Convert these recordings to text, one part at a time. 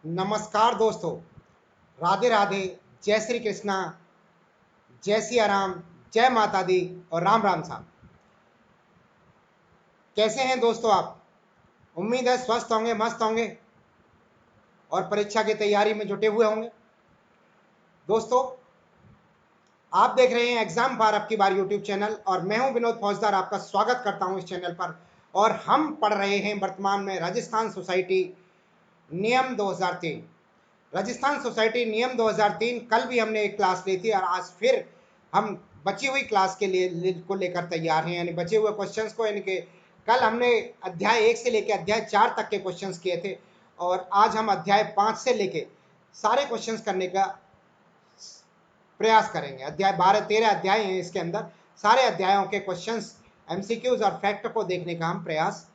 नमस्कार दोस्तों, राधे राधे, जय श्री कृष्णा, जय सिया राम, जय माता दी और राम राम साहब। कैसे हैं दोस्तों आप? उम्मीद है स्वस्थ होंगे, मस्त होंगे और परीक्षा की तैयारी में जुटे हुए होंगे। दोस्तों, आप देख रहे हैं एग्जाम पार अब की बार यूट्यूब चैनल और मैं हूं विनोद फौजदार, आपका स्वागत करता हूं इस चैनल पर। और हम पढ़ रहे हैं वर्तमान में राजस्थान सोसाइटी नियम 2003। राजस्थान सोसाइटी नियम 2003 कल भी हमने एक क्लास ली थी और आज फिर हम बची हुई क्लास के लिए को लेकर तैयार हैं, यानी बचे हुए क्वेश्चंस को, यानी कि कल हमने अध्याय 1 से लेकर अध्याय 4 तक के क्वेश्चंस किए थे और आज हम अध्याय 5 से लेके सारे क्वेश्चंस करने का प्रयास करेंगे। अध्याय 12-13 अध्याय हैं, इसके अंदर सारे अध्यायों के क्वेश्चंस, एमसीक्यूज और फैक्ट को देखने का हम प्रयास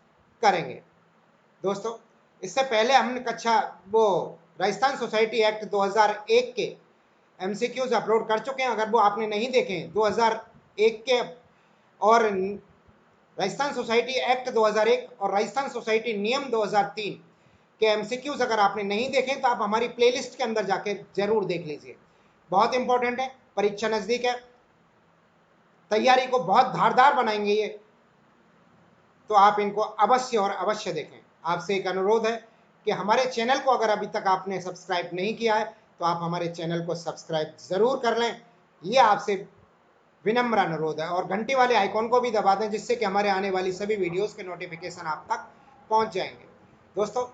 करेंगे। दोस्तों, इससे पहले हमने कक्षा राजस्थान सोसाइटी एक्ट 2001 के एमसीक्यूज अपलोड कर चुके हैं। अगर वो आपने नहीं देखे 2001 के और राजस्थान सोसाइटी एक्ट 2001 और राजस्थान सोसाइटी नियम 2003 के एमसीक्यूज अगर आपने नहीं देखे तो आप हमारी प्लेलिस्ट के अंदर जाके जरूर देख लीजिए। बहुत इंपॉर्टेंट है, परीक्षा नजदीक है, तैयारी को बहुत धारदार बनाएंगे ये, तो आप इनको अवश्य और अवश्य देखें। आपसे एक अनुरोध है कि हमारे चैनल को अगर अभी तक आपने सब्सक्राइब नहीं किया है तो आप हमारे चैनल को सब्सक्राइब जरूर कर लें, ये आपसे विनम्र अनुरोध है। और घंटी वाले आइकॉन को भी दबा दें जिससे कि हमारे आने वाली सभी वीडियोस के नोटिफिकेशन आप तक पहुंच जाएंगे। दोस्तों,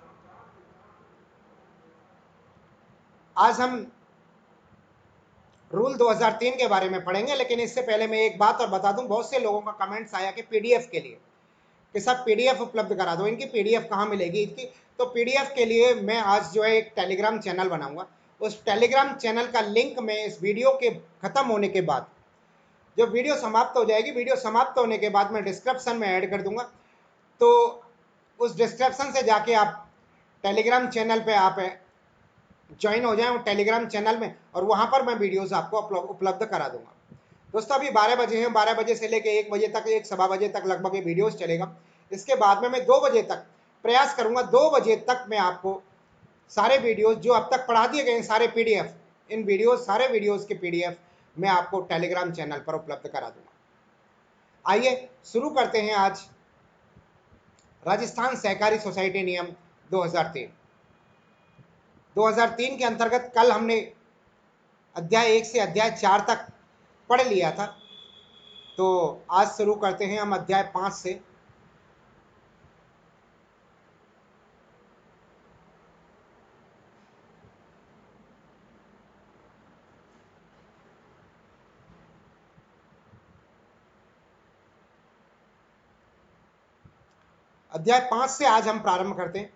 आज हम रूल 2003 के बारे में पढ़ेंगे, लेकिन इससे पहले मैं एक बात और बता दूं, बहुत से लोगों का कमेंट्स आया कि पीडीएफ के लिए कि सब पीडीएफ उपलब्ध करा दो। इनकी पीडीएफ कहाँ मिलेगी इसकी? तो पीडीएफ के लिए मैं आज जो है एक टेलीग्राम चैनल बनाऊंगा। उस टेलीग्राम चैनल का लिंक मैं इस वीडियो के खत्म होने के बाद, जब वीडियो समाप्त हो जाएगी, वीडियो समाप्त होने के बाद मैं डिस्क्रिप्शन में ऐड कर दूंगा। तो उस डिस्क्रिप्शन से जाके आप टेलीग्राम चैनल पे आप ज्वाइन हो जाएं टेलीग्राम चैनल में, और वहां पर मैं वीडियोस आपको उपलब्ध करा दूंगा। दोस्तों, अभी 12 बजे हैं, 12 बजे से लेकर 1 बजे तक, 1 सवा बजे तक लगभग ये वीडियोस चलेगा। इसके बाद में मैं 2 बजे तक प्रयास करूंगा, 2 बजे तक मैं आपको सारे वीडियोस जो अब तक पढ़ा दिए गए हैं, सारे पीडीएफ, इन वीडियोस, सारे वीडियोस के पीडीएफ मैं आपको टेलीग्राम चैनल पर उपलब्ध करा दूंगा। आइए शुरू करते हैं आज राजस्थान सहकारी सोसाइटी नियम 2003। 2003 के अंतर्गत कल हमने अध्याय 1 से अध्याय 4 तक पढ़ लिया था, तो आज शुरू करते हैं हम अध्याय 5 से। अध्याय 5 से आज हम प्रारंभ करते हैं।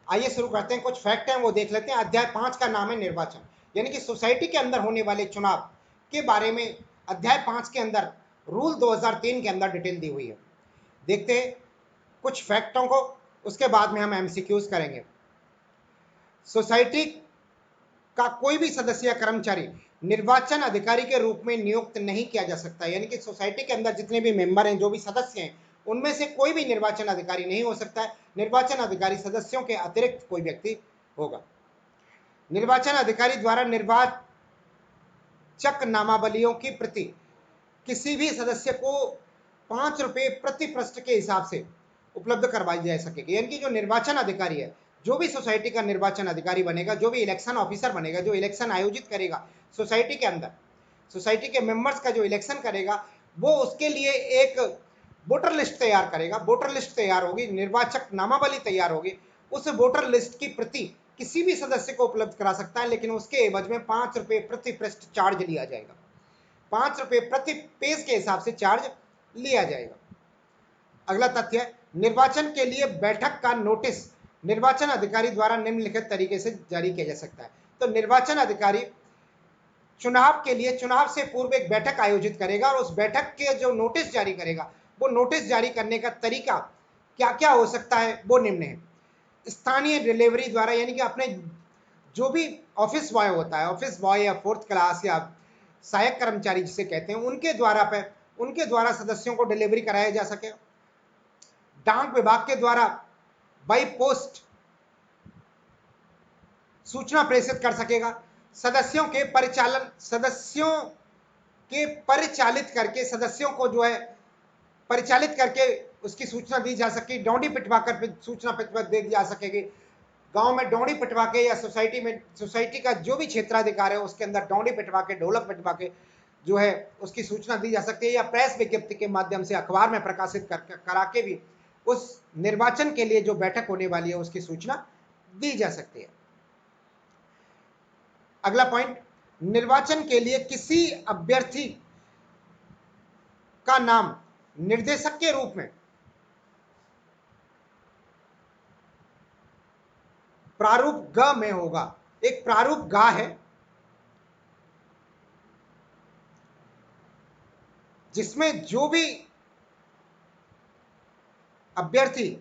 आइए शुरू करते हैं, कुछ फैक्ट हैं वो देख लेते हैं। अध्याय 5 का नाम है निर्वाचन, यानी कि सोसाइटी के अंदर होने वाले चुनाव के बारे में अध्याय 5 के अंदर रूल 2003 के अंदर डिटेल दी हुई है। देखते हैं कुछ फैक्टों को, उसके बाद में हम एमसीक्यूज करेंगे। सोसाइटी का कोई भी सदस्य या कर्मचारी निर्वाचन अधिकारी के रूप में नियुक्त नहीं किया जा सकता, यानी कि सोसाइटी के अंदर जितने भी मेंबर हैं, जो भी सदस्य हैं, उनमें से कोई भी निर्वाचन अधिकारी नहीं हो सकता है। निर्वाचन अधिकारी सदस्यों के अतिरिक्त कोई व्यक्ति होगा। निर्वाचन अधिकारी द्वारा निर्वाचक नामावलियों की प्रति किसी भी सदस्य को 5 रुपये प्रति पृष्ठ के हिसाब से उपलब्ध करवाई जा सकेगी। यानी कि जो निर्वाचन अधिकारी है, जो भी सोसाइटी का निर्वाचन अधिकारी बनेगा, जो भी इलेक्शन ऑफिसर बनेगा, जो इलेक्शन आयोजित करेगा सोसाइटी के अंदर, सोसाइटी के मेंबर्स का जो इलेक्शन करेगा, वो उसके लिए एक वोटर लिस्ट तैयार करेगा। वोटर लिस्ट तैयार होगी, निर्वाचक नामावली तैयार होगी, उस वोटर लिस्ट की प्रति किसी भी सदस्य को उपलब्ध करा सकता है, लेकिन उसके एवज में 5 रुपये प्रति पृष्ठ चार्ज लिया जाएगा। 5 रुपये प्रति पेज के हिसाब से चार्ज लिया जाएगा। अगला तथ्य है, निर्वाचन के लिए बैठक का नोटिस निर्वाचन अधिकारी द्वारा निम्नलिखित तरीके से जारी किया जा सकता है। तो निर्वाचन अधिकारी चुनाव के लिए, चुनाव से पूर्व एक बैठक आयोजित करेगा और उस बैठक के जो नोटिस जारी करेगा, वो नोटिस जारी करने का तरीका क्या क्या हो सकता है, वो निम्न है। स्थानीय डिलीवरी द्वारा, यानी कि अपने जो भी ऑफिस बॉय होता है, ऑफिस बॉय या 4th क्लास या सहायक कर्मचारी जिसे कहते हैं, उनके द्वारा सदस्यों को डिलीवरी कराया जा सके। डाक विभाग के द्वारा बाई पोस्ट सूचना प्रेषित कर सकेगा, सदस्यों के परिचालित करके, सदस्यों को जो है परिचालित करके उसकी सूचना दी जा सके, डोंडी पिटवा कर सूचना दी जा सकेगी। गांव में डोंडी पिटवा के या सोसाइटी का जो भी क्षेत्राधिकार है उसके अंदर डोंडी पिटवा के, ढोलक पिटवा के जो है उसकी सूचना दी जा सकती है, या प्रेस विज्ञप्ति के माध्यम से अखबार में प्रकाशित करा के भी उस निर्वाचन के लिए जो बैठक होने वाली है उसकी सूचना दी जा सकती है। अगला पॉइंट, निर्वाचन के लिए किसी अभ्यर्थी का नाम निर्देशक के रूप में प्रारूप ग में होगा। एक प्रारूप ग है जिसमें जो भी अभ्यर्थी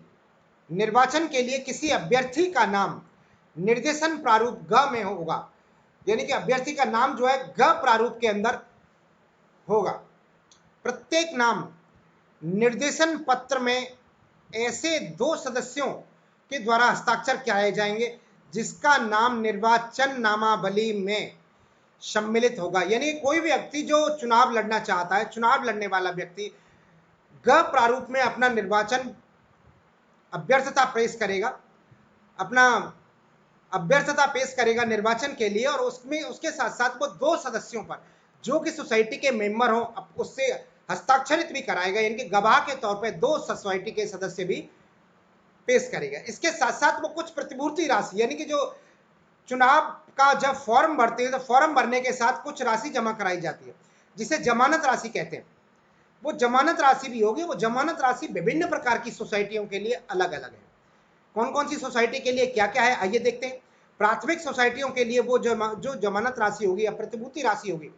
निर्वाचन के लिए किसी अभ्यर्थी का नाम निर्देशन प्रारूप ग में होगा, यानी कि अभ्यर्थी का नाम जो है ग प्रारूप के अंदर होगा। प्रत्येक नाम निर्देशन पत्र में ऐसे 2 सदस्यों के द्वारा हस्ताक्षर किए जाएंगे जिसका नाम निर्वाचन नामावली में सम्मिलित होगा। यानी कोई भी व्यक्ति जो चुनाव लड़ना चाहता है, चुनाव लड़ने वाला व्यक्ति ग प्रारूप में अपना निर्वाचन अभ्यर्थता पेश करेगा, अपना अभ्यर्थता पेश करेगा निर्वाचन के लिए, और उसमें उसके साथ साथ वो 2 सदस्यों पर जो कि सोसाइटी के मेंबर हो उससे हस्ताक्षरित भी कराएगा, यानी कि गवाह के तौर पर 2 सोसाइटी के सदस्य भी पेश करेगा। इसके साथ साथ वो कुछ प्रतिपूर्ति राशि, यानी कि जो चुनाव का जब फॉर्म भरते हैं तो फॉर्म भरने के साथ कुछ राशि जमा कराई जाती है जिसे जमानत राशि कहते हैं, वो जमानत राशि भी होगी। वो जमानत राशि विभिन्न प्रकार की सोसाइटियों के लिए अलग अलग है। कौन कौन सी सोसाइटी के लिए क्या क्या है आइए देखते हैं। प्राथमिक सोसाइटियों के लिए वो जो जमानत राशि होगी या प्रतिभूति राशि होगी,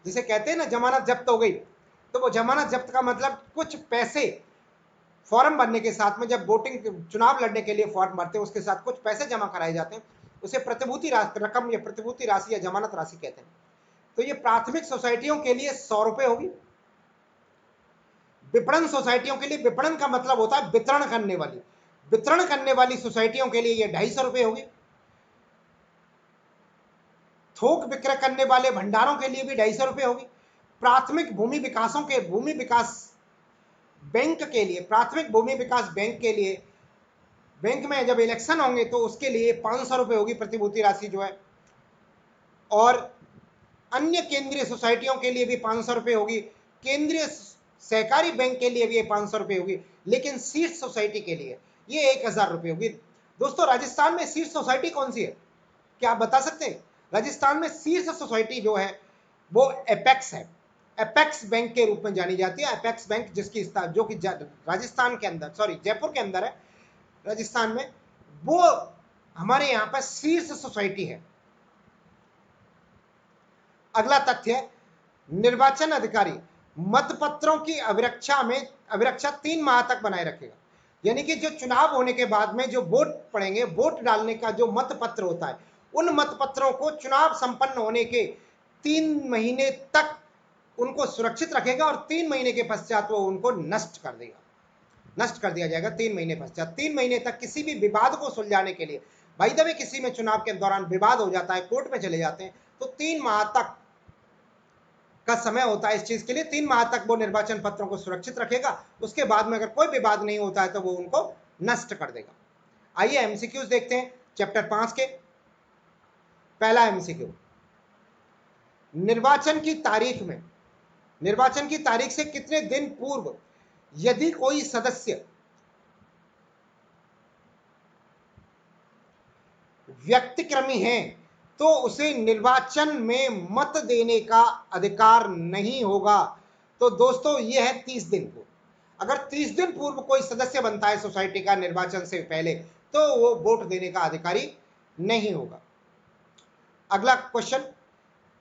जिसे कहते हैं ना जमानत जब्त हो गई, तो वो जमानत जब्त का मतलब कुछ पैसे फॉर्म भरने के साथ में, जब वोटिंग चुनाव लड़ने के लिए फॉर्म भरते हैं उसके साथ कुछ पैसे जमा कराए जाते हैं, उसे प्रतिभूति रकम या प्रतिभूति राशि या जमानत राशि कहते हैं। तो ये प्राथमिक सोसाइटियों के लिए 100 रुपए होगी। विपणन सोसाइटियों के लिए, विपणन का मतलब होता है वितरण करने वाली सोसाइटियों के लिए ये 250 रुपए होगी। थोक विक्रय करने वाले भंडारों के लिए भी 250 रुपए होगी। प्राथमिक भूमि विकास बैंक के लिए, प्राथमिक भूमि विकास बैंक के लिए, बैंक में जब इलेक्शन होंगे तो उसके लिए 500 रुपए होगी प्रतिभूति राशि जो है। और अन्य केंद्रीय सोसाइटियों के लिए भी 500 रुपए होगी। केंद्रीय सहकारी बैंक के लिए भी 500 रुपए होगी। लेकिन शीर्ष सोसाइटी के लिए ये 1000 रुपए होगी। दोस्तों, राजस्थान में शीर्ष सोसाइटी कौन सी है, क्या आप बता सकते हैं? राजस्थान में शीर्ष सोसाइटी जो है वो एपेक्स है। एपेक्स बैंक के रूप में जानी जाती है। एपेक्स बैंक जिसकी जो कि राजस्थान के अंदर, सॉरी जयपुर के अंदर है राजस्थान में, वो हमारे यहाँ पर शीर्ष सोसाइटी है। अगला तथ्य, निर्वाचन अधिकारी मतपत्रों की अभिरक्षा 3 माह तक बनाए रखेगा। यानी कि जो चुनाव होने के बाद में जो वोट पड़ेंगे, वोट डालने का जो मतपत्र होता है, उन मतपत्रों को चुनाव संपन्न होने के 3 महीने तक उनको सुरक्षित रखेगा और 3 महीने के पश्चात वो उनको नष्ट कर दिया जाएगा। 3 महीने पश्चात, 3 महीने तक किसी भी विवाद को सुलझाने के लिए, भाई दबे किसी में चुनाव के दौरान विवाद हो जाता है, कोर्ट में चले जाते हैं, तो 3 माह तक का समय होता है इस चीज के लिए। 3 माह तक वो निर्वाचन पत्रों को सुरक्षित रखेगा। उसके बाद में अगर कोई विवाद नहीं होता है तो वो उनको नष्ट कर देगा। आइए एमसीक्यूज देखते हैं चैप्टर 5 के। पहला एमसीक्यू, निर्वाचन की तारीख से कितने दिन पूर्व यदि कोई सदस्य व्यक्तिक्रमी है तो उसे निर्वाचन में मत देने का अधिकार नहीं होगा। तो दोस्तों ये है 30 दिन पूर्व। अगर 30 दिन पूर्व कोई सदस्य बनता है सोसाइटी का निर्वाचन से पहले, तो वो वोट देने का अधिकारी नहीं होगा। अगला क्वेश्चन,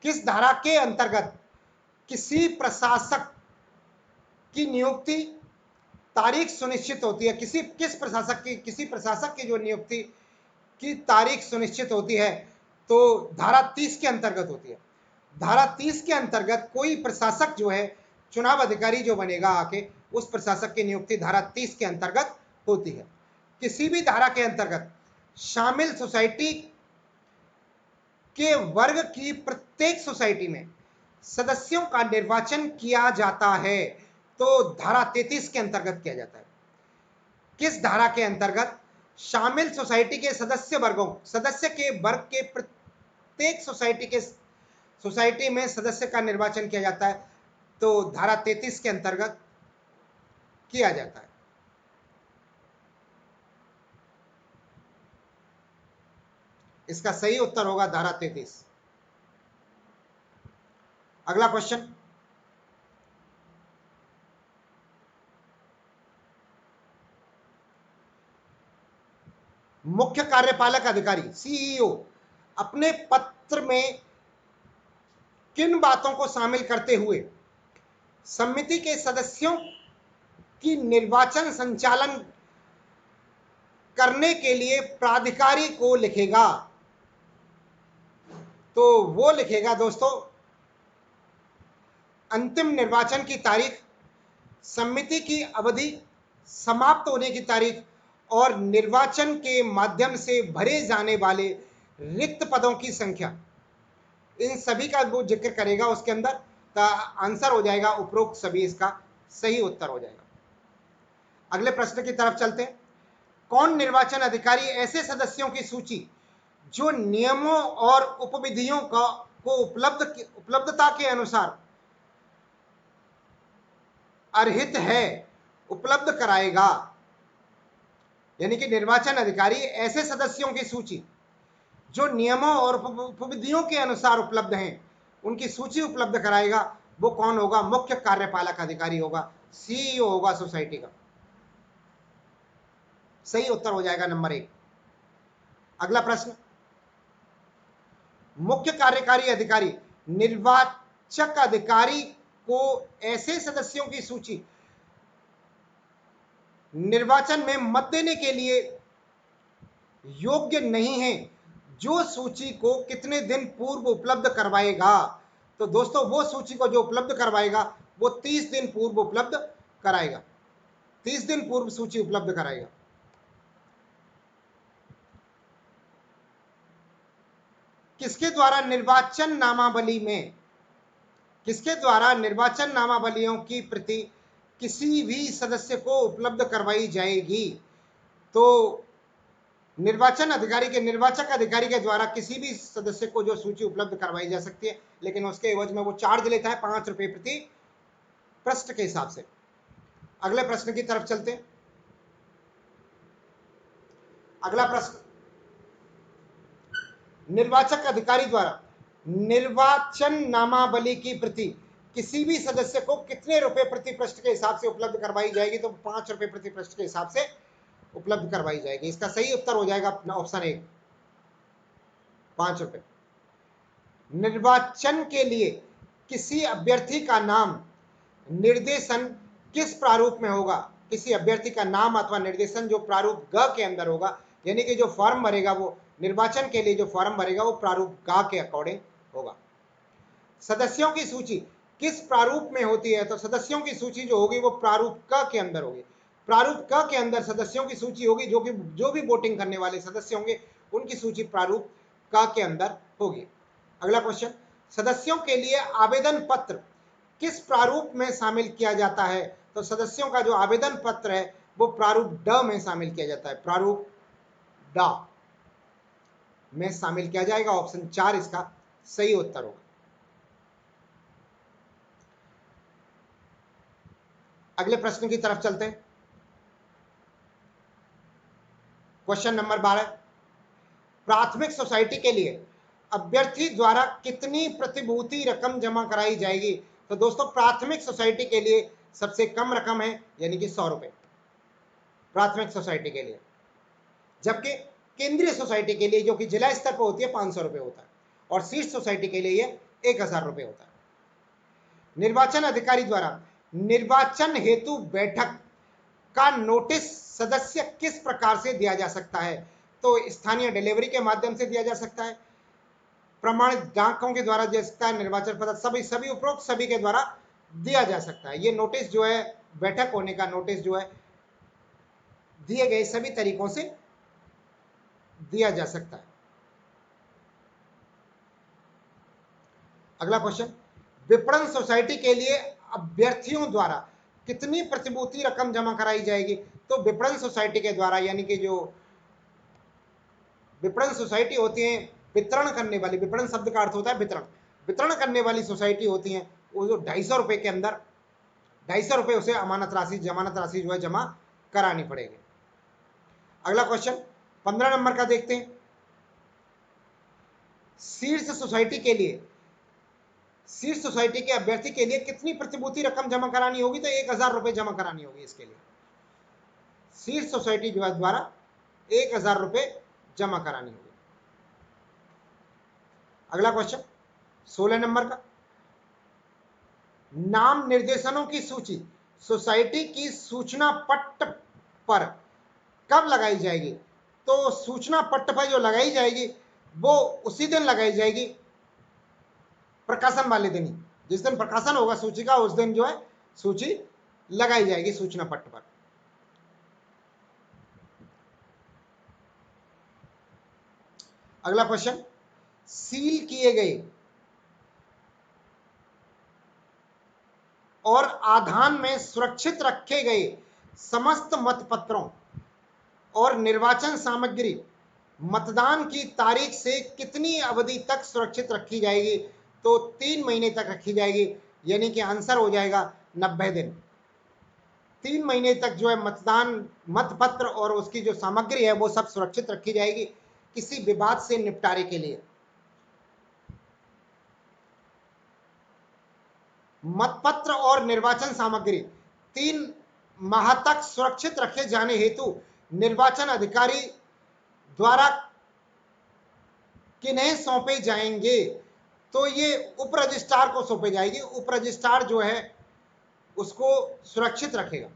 किस धारा के अंतर्गत किसी प्रशासक की नियुक्ति तारीख सुनिश्चित होती है? किसी प्रशासक की जो नियुक्ति की तारीख सुनिश्चित होती है तो धारा 30 के अंतर्गत होती है। धारा 30 के अंतर्गत कोई प्रशासक जो है, चुनाव अधिकारी जो बनेगा आके, उस प्रशासक की नियुक्ति धारा 30 के अंतर्गत होती है। किसी भी धारा के अंतर्गत शामिल सोसाइटी के वर्ग की प्रत्येक सोसाइटी में सदस्यों का निर्वाचन किया जाता है, तो धारा 33 के अंतर्गत किया जाता है। किस धारा के अंतर्गत? शामिल सोसाइटी के सदस्य के वर्ग के प्रत्येक सोसाइटी में सदस्य का निर्वाचन किया जाता है, तो धारा 33 के अंतर्गत किया जाता है। इसका सही उत्तर होगा धारा 33। अगला क्वेश्चन, मुख्य कार्यपालक अधिकारी सीईओ अपने पत्र में किन बातों को शामिल करते हुए समिति के सदस्यों की निर्वाचन संचालन करने के लिए प्राधिकारी को लिखेगा? तो वो लिखेगा दोस्तों, अंतिम निर्वाचन की तारीख, समिति की अवधि, समाप्त होने की तारीख और निर्वाचन के माध्यम से भरे जाने वाले रिक्त पदों की संख्या, इन सभी का वो जिक्र करेगा उसके अंदर। तो आंसर हो जाएगा उपरोक्त सभी, इसका सही उत्तर हो जाएगा। अगले प्रश्न की तरफ चलते हैं। कौन निर्वाचन अधिकारी ऐसे सदस्यों की सूची जो नियमों और उपविधियों को उपलब्धता के अनुसार अर्हित है उपलब्ध कराएगा? यानी कि निर्वाचन अधिकारी ऐसे सदस्यों की सूची जो नियमों और उपविधियों के अनुसार उपलब्ध हैं, उनकी सूची उपलब्ध कराएगा। वो कौन होगा? मुख्य कार्यपालक अधिकारी होगा, सीईओ होगा सोसाइटी का। सही उत्तर हो जाएगा नंबर 1। अगला प्रश्न, मुख्य कार्यकारी अधिकारी निर्वाचक अधिकारी को ऐसे सदस्यों की सूची निर्वाचन में मत देने के लिए योग्य नहीं है जो सूची को कितने दिन पूर्व उपलब्ध करवाएगा? तो दोस्तों, वो सूची को जो उपलब्ध करवाएगा वो 30 दिन पूर्व उपलब्ध कराएगा, 30 दिन पूर्व सूची उपलब्ध कराएगा। किसके द्वारा निर्वाचन नामावलियों की प्रति किसी भी सदस्य को उपलब्ध करवाई जाएगी? तो निर्वाचन अधिकारी के निर्वाचक अधिकारी के द्वारा किसी भी सदस्य को जो सूची उपलब्ध करवाई जा सकती है, लेकिन उसके एवज में वो चार्ज लेता है 5 रुपए प्रति पृष्ठ के हिसाब से। अगले प्रश्न की तरफ चलते हैं। अगला प्रश्न, निर्वाचक अधिकारी द्वारा निर्वाचन नामावली की प्रति किसी भी सदस्य को कितने रुपए प्रति पृष्ठ के हिसाब से उपलब्ध करवाई जाएगी? तो 5 रुपए प्रति पृष्ठ के हिसाब से उपलब्ध करवाई जाएगी। इसका सही उत्तर हो जाएगा ऑप्शन 1, 5 रुपए। निर्वाचन के लिए किसी अभ्यर्थी का नाम निर्देशन किस प्रारूप में होगा? किसी अभ्यर्थी का नाम अथवा निर्देशन जो प्रारूप ग के अंदर होगा, यानी कि जो फॉर्म भरेगा, वो निर्वाचन के लिए जो फॉर्म भरेगा वो प्रारूप ग के अकॉर्डिंग होगा। सदस्यों की सूची किस प्रारूप में होती है? तो सदस्यों की सूची जो होगी वो प्रारूप क के अंदर होगी। प्रारूप क के अंदर सदस्यों की सूची होगी, जो भी वोटिंग करने वाले सदस्य होंगे उनकी सूची प्रारूप क के अंदर होगी। अगला क्वेश्चन, सदस्यों के लिए आवेदन पत्र किस प्रारूप में शामिल किया जाता है? तो सदस्यों का जो आवेदन पत्र है वो प्रारूप ड में शामिल किया जाता है, प्रारूप ड में शामिल किया जाएगा। ऑप्शन 4 इसका सही उत्तर होगा। अगले प्रश्न की तरफ चलते हैं। क्वेश्चन नंबर 12, प्राथमिक सोसाइटी के लिए अभ्यर्थी द्वारा कितनी प्रतिभूति रकम जमा कराई जाएगी? तो दोस्तों, प्राथमिक सोसाइटी के लिए सबसे कम रकम है, यानी कि 100 रुपए प्राथमिक सोसाइटी के लिए, जबकि केंद्रीय सोसाइटी के लिए जो कि जिला स्तर पर होती है 500 रुपए होता है, और शीर्ष सोसाइटी के लिए ये 1000 रुपए होता है। निर्वाचन अधिकारी द्वारा निर्वाचन हेतु बैठक का नोटिस सदस्य किस प्रकार से दिया जा सकता है? तो स्थानीय डिलीवरी के माध्यम से दिया जा सकता है, प्रमाणित डाकों के द्वारा दिया जा सकता है, निर्वाचन पत्र सभी उपरोक्त सभी के द्वारा दिया जा सकता है। ये नोटिस जो है, बैठक होने का नोटिस जो है, दिए गए सभी तरीकों से दिया जा सकता है। अगला क्वेश्चन, विपणन सोसाइटी के लिए अभ्यर्थियों द्वारा कितनी प्रतिभूति रकम जमा कराई जाएगी? तो विपणन सोसाइटी के द्वारा, यानी कि जो विपणन सोसाइटी होती है, वितरण करने वाली, विपणन शब्द का अर्थ होता है वितरण, वितरण करने वाली सोसाइटी होती है, वो जो 250 रुपए के अंदर 250 रुपए उसे जमानत राशि जो है जमा करानी पड़ेगी। अगला क्वेश्चन 15 नंबर का देखते हैं, शीर्ष सोसाइटी के अभ्यर्थी के लिए कितनी प्रतिभूति रकम जमा करानी होगी? तो 1000 रुपए जमा करानी होगी इसके लिए, शीर्ष सोसाइटी जो है द्वारा 1000 रुपए जमा करानी होगी। अगला क्वेश्चन 16 नंबर का, नाम निर्देशनों की सूची सोसाइटी की सूचना पट्ट पर कब लगाई जाएगी? तो सूचना पट्ट पर जो लगाई जाएगी वो उसी दिन लगाई जाएगी, प्रकाशन वाले दिन ही, जिस दिन प्रकाशन होगा सूची का उस दिन जो है सूची लगाई जाएगी सूचना पट्ट पर। अगला क्वेश्चन, सील किए गए और आधान में सुरक्षित रखे गए समस्त मतपत्रों और निर्वाचन सामग्री मतदान की तारीख से कितनी अवधि तक सुरक्षित रखी जाएगी? तो 3 महीने तक रखी जाएगी, यानी कि आंसर हो जाएगा 90 दिन। 3 महीने तक जो है मतपत्र और उसकी जो सामग्री है वो सब सुरक्षित रखी जाएगी किसी विवाद से निपटारे के लिए। मतपत्र और निर्वाचन सामग्री 3 माह तक सुरक्षित रखे जाने हेतु निर्वाचन अधिकारी द्वारा किन्हें सौंपे जाएंगे? तो ये उप रजिस्ट्रार को सौंपे जाएगी। उप रजिस्ट्रार जो है उसको सुरक्षित रखेगा।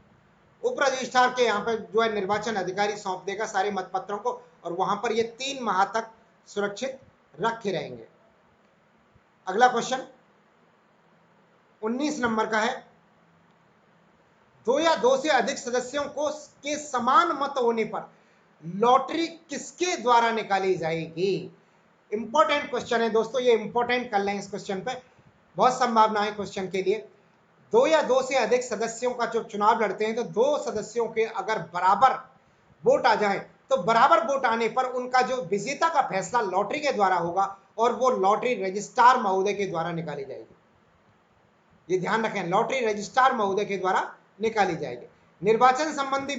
उप रजिस्ट्रार के यहाँ पर जो है निर्वाचन अधिकारी सौंप देगा सारे मतपत्रों को, और वहां पर ये 3 माह तक सुरक्षित रखे रहेंगे। अगला क्वेश्चन 19 नंबर का है, 2 या 2 से अधिक सदस्यों के समान मत होने पर लॉटरी किसके द्वारा निकाली जाएगी? इंपॉर्टेंट क्वेश्चन है दोस्तों, ये इंपॉर्टेंट कर लें इस क्वेश्चन पे, बहुत संभावना है क्वेश्चन के लिए। 2 या 2 से अधिक सदस्यों का जो चुनाव लड़ते हैं तो 2 सदस्यों के अगर बराबर वोट आ जाए तो बराबर वोट आने पर उनका जो विजेता का फैसला लॉटरी के द्वारा होगा और वो लॉटरी रजिस्ट्रार महोदय के द्वारा निकाली जाएगी। ये ध्यान रखें, लॉटरी रजिस्ट्रार महोदय के द्वारा निकाली जाएगी। निर्वाचन संबंधी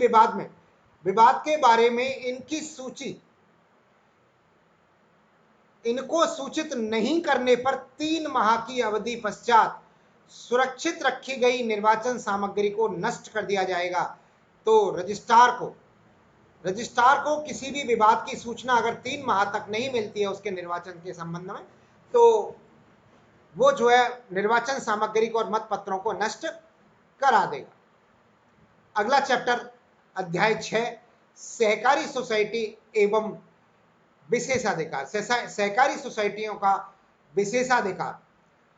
विवाद के बारे में इनको सूचित नहीं करने पर 3 माह की अवधि पश्चात सुरक्षित रखी गई निर्वाचन सामग्री को नष्ट कर दिया जाएगा। तो रजिस्ट्रार को किसी भी विवाद की सूचना अगर 3 माह तक नहीं मिलती है उसके निर्वाचन के संबंध में, तो वो जो है निर्वाचन सामग्री को और मतपत्रों को नष्ट करा देगा। अगला चैप्टर अध्याय 6, सहकारी सोसाइटी एवं विशेषाधिकार, सहकारी सोसाइटियों का विशेषाधिकार।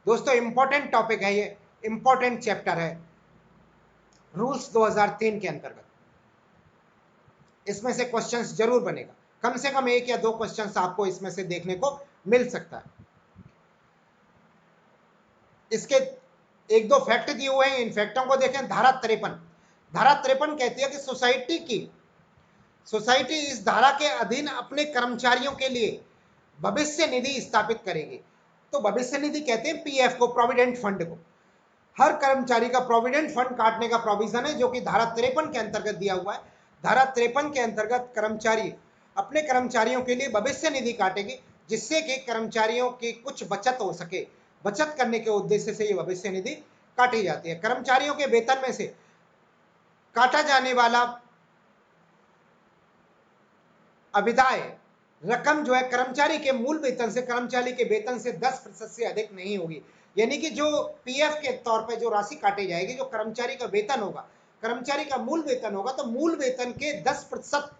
दोस्तों इंपॉर्टेंट टॉपिक है, ये इंपॉर्टेंट चैप्टर है रूल्स 2003 के अंतर्गत। इसमें से क्वेश्चंस जरूर बनेगा, कम से कम 1 या 2 क्वेश्चंस आपको इसमें से देखने को मिल सकता है। इसके 1-2 फैक्ट दिए हुए हैं, इन फैक्टों को देखें। धारा 53 कहती है कि सोसाइटी इस धारा के अधीन अपने कर्मचारियों के लिए भविष्य निधि स्थापित करेगी। तो भविष्य निधि कहते हैं पीएफ को, प्रोविडेंट फंड को। हर कर्मचारी का प्रोविडेंट फंड काटने का प्रोविजन है जो कि धारा 53 के अंतर्गत दिया हुआ है। धारा 53 के अंतर्गत कर्मचारी अपने कर्मचारियों के लिए भविष्य निधि काटेगी, जिससे कि कर्मचारियों की कुछ बचत हो सके। बचत करने के उद्देश्य से ये भविष्य निधि काटी जाती है। कर्मचारियों के वेतन में से काटा जाने वाला अभिदाय रकम जो है कर्मचारी के मूल वेतन से, कर्मचारी के वेतन से 10% से अधिक नहीं होगी। यानी कि जो पीएफ के तौर पे जो राशि काटी जाएगी, जो कर्मचारी का वेतन होगा, कर्मचारी का मूल वेतन होगा, तो मूल वेतन के 10%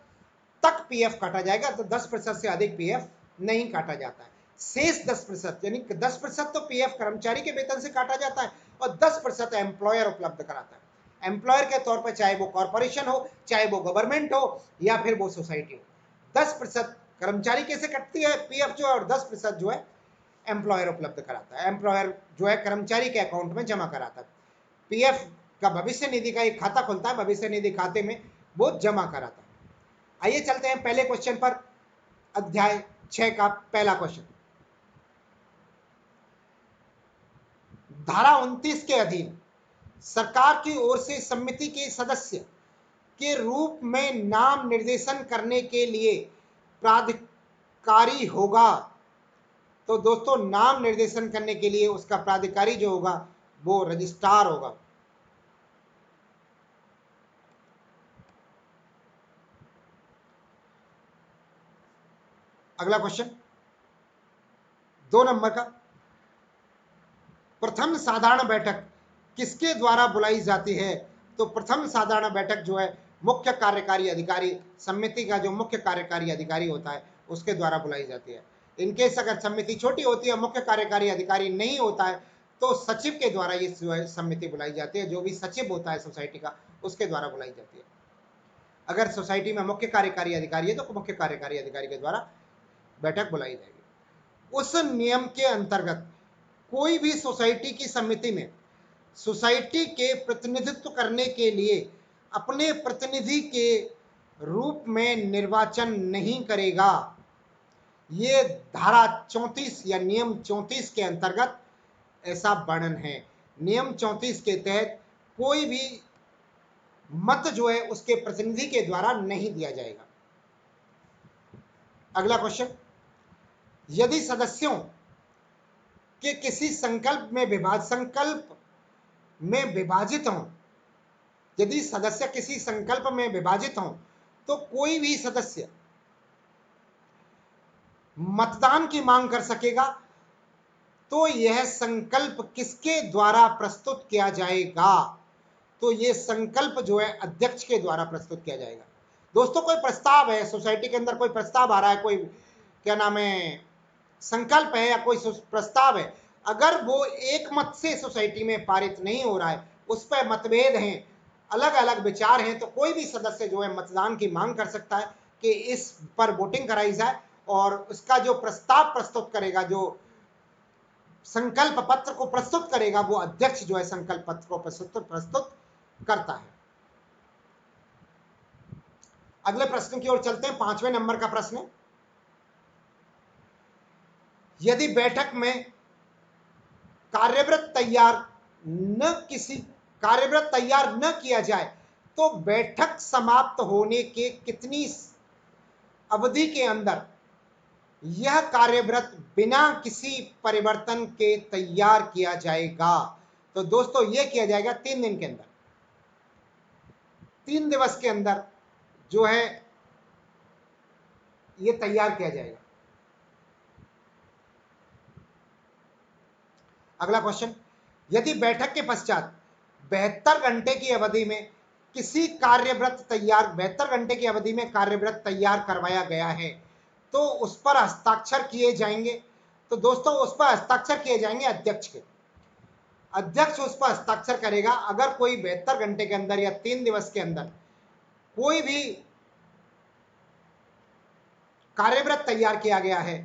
तक पीएफ काटा जाएगा। तो 10% से अधिक पीएफ नहीं काटा जाता है। शेष 10%, यानी 10% तो पीएफ कर्मचारी के वेतन से काटा जाता है और 10% एम्प्लॉयर उपलब्ध कराता है। एम्प्लॉयर के तौर पर चाहे वो कॉर्पोरेशन हो, चाहे वो गवर्नमेंट हो, या फिर वो सोसाइटी हो। 10% कर्मचारी कैसे कटती है पीएफ जो है, और 10% जो है एम्प्लॉयर उपलब्ध कराता है। एम्प्लॉयर जो है कर्मचारी के अकाउंट में जमा कराता है। पीएफ का भविष्य निधि का एक खाता खुलता है, भविष्य निधि खाते में वो जमा कराता है। आइए चलते हैं पहले क्वेश्चन पर, अध्याय 6 का पहला क्वेश्चन। धारा 29 के अधीन सरकार की ओर से समिति के सदस्य के रूप में नाम निर्देशन करने के लिए प्राधिकारी होगा। तो दोस्तों नाम निर्देशन करने के लिए उसका प्राधिकारी जो होगा वो रजिस्ट्रार होगा। अगला क्वेश्चन 2 नंबर का, प्रथम साधारण बैठक किसके द्वारा बुलाई जाती है? तो प्रथम साधारण बैठक जो है मुख्य कार्यकारी अधिकारी, समिति का जो मुख्य कार्यकारी अधिकारी होता है उसके द्वारा बुलाई जाती है। इनकेस अगर समिति छोटी होती है, मुख्य कार्यकारी अधिकारी नहीं होता है, तो सचिव के द्वारा ये समिति बुलाई जाती है। जो भी सचिव होता है सोसाइटी का उसके द्वारा बुलाई जाती है। अगर सोसाइटी में मुख्य कार्यकारी अधिकारी है तो मुख्य कार्यकारी अधिकारी के द्वारा बैठक बुलाई जाएगी। उस नियम के अंतर्गत कोई भी सोसाइटी की समिति में सोसाइटी के प्रतिनिधित्व करने के लिए अपने प्रतिनिधि के रूप में निर्वाचन नहीं करेगा। ये धारा 34 या नियम 34 के अंतर्गत ऐसा वर्णन है। नियम 34 के तहत कोई भी मत जो है उसके प्रतिनिधि के द्वारा नहीं दिया जाएगा। अगला क्वेश्चन, यदि सदस्यों के किसी संकल्प में विभाजित हों, यदि सदस्य किसी संकल्प में विभाजित हों तो कोई भी सदस्य मतदान की मांग कर सकेगा। तो यह संकल्प किसके द्वारा प्रस्तुत किया जाएगा? तो यह संकल्प जो है अध्यक्ष के द्वारा प्रस्तुत किया जाएगा। दोस्तों कोई प्रस्ताव है सोसाइटी के अंदर, कोई प्रस्ताव आ रहा है, कोई क्या नाम है संकल्प है या कोई प्रस्ताव है, अगर वो एक मत से सोसाइटी में पारित नहीं हो रहा है, उस पर मतभेद हैं, अलग अलग विचार हैं, तो कोई भी सदस्य जो है मतदान की मांग कर सकता है कि इस पर वोटिंग कराई जाए, और उसका जो प्रस्ताव प्रस्तुत करेगा, जो संकल्प पत्र को प्रस्तुत करेगा, वो अध्यक्ष जो है संकल्प पत्र को प्रस्तुत करता है। अगले प्रश्न की ओर चलते हैं। 5वें नंबर का प्रश्न है, यदि बैठक में कार्यव्रत तैयार न किया जाए तो बैठक समाप्त होने के कितनी अवधि के अंदर यह कार्यव्रत बिना किसी परिवर्तन के तैयार किया जाएगा? तो दोस्तों यह किया जाएगा 3 दिन के अंदर, 3 दिवस के अंदर जो है यह तैयार किया जाएगा। अगला क्वेश्चन, यदि बैठक के पश्चात 72 घंटे की अवधि में किसी कार्यव्रत 72 घंटे की अवधि में कार्यव्रत तैयार करवाया गया है तो उस पर हस्ताक्षर किए जाएंगे। तो दोस्तों उस पर हस्ताक्षर किए जाएंगे अध्यक्ष के। अध्यक्ष उस पर हस्ताक्षर करेगा। अगर कोई 72 घंटे के अंदर या 3 दिवस के अंदर कोई भी कार्यव्रत तैयार किया गया है,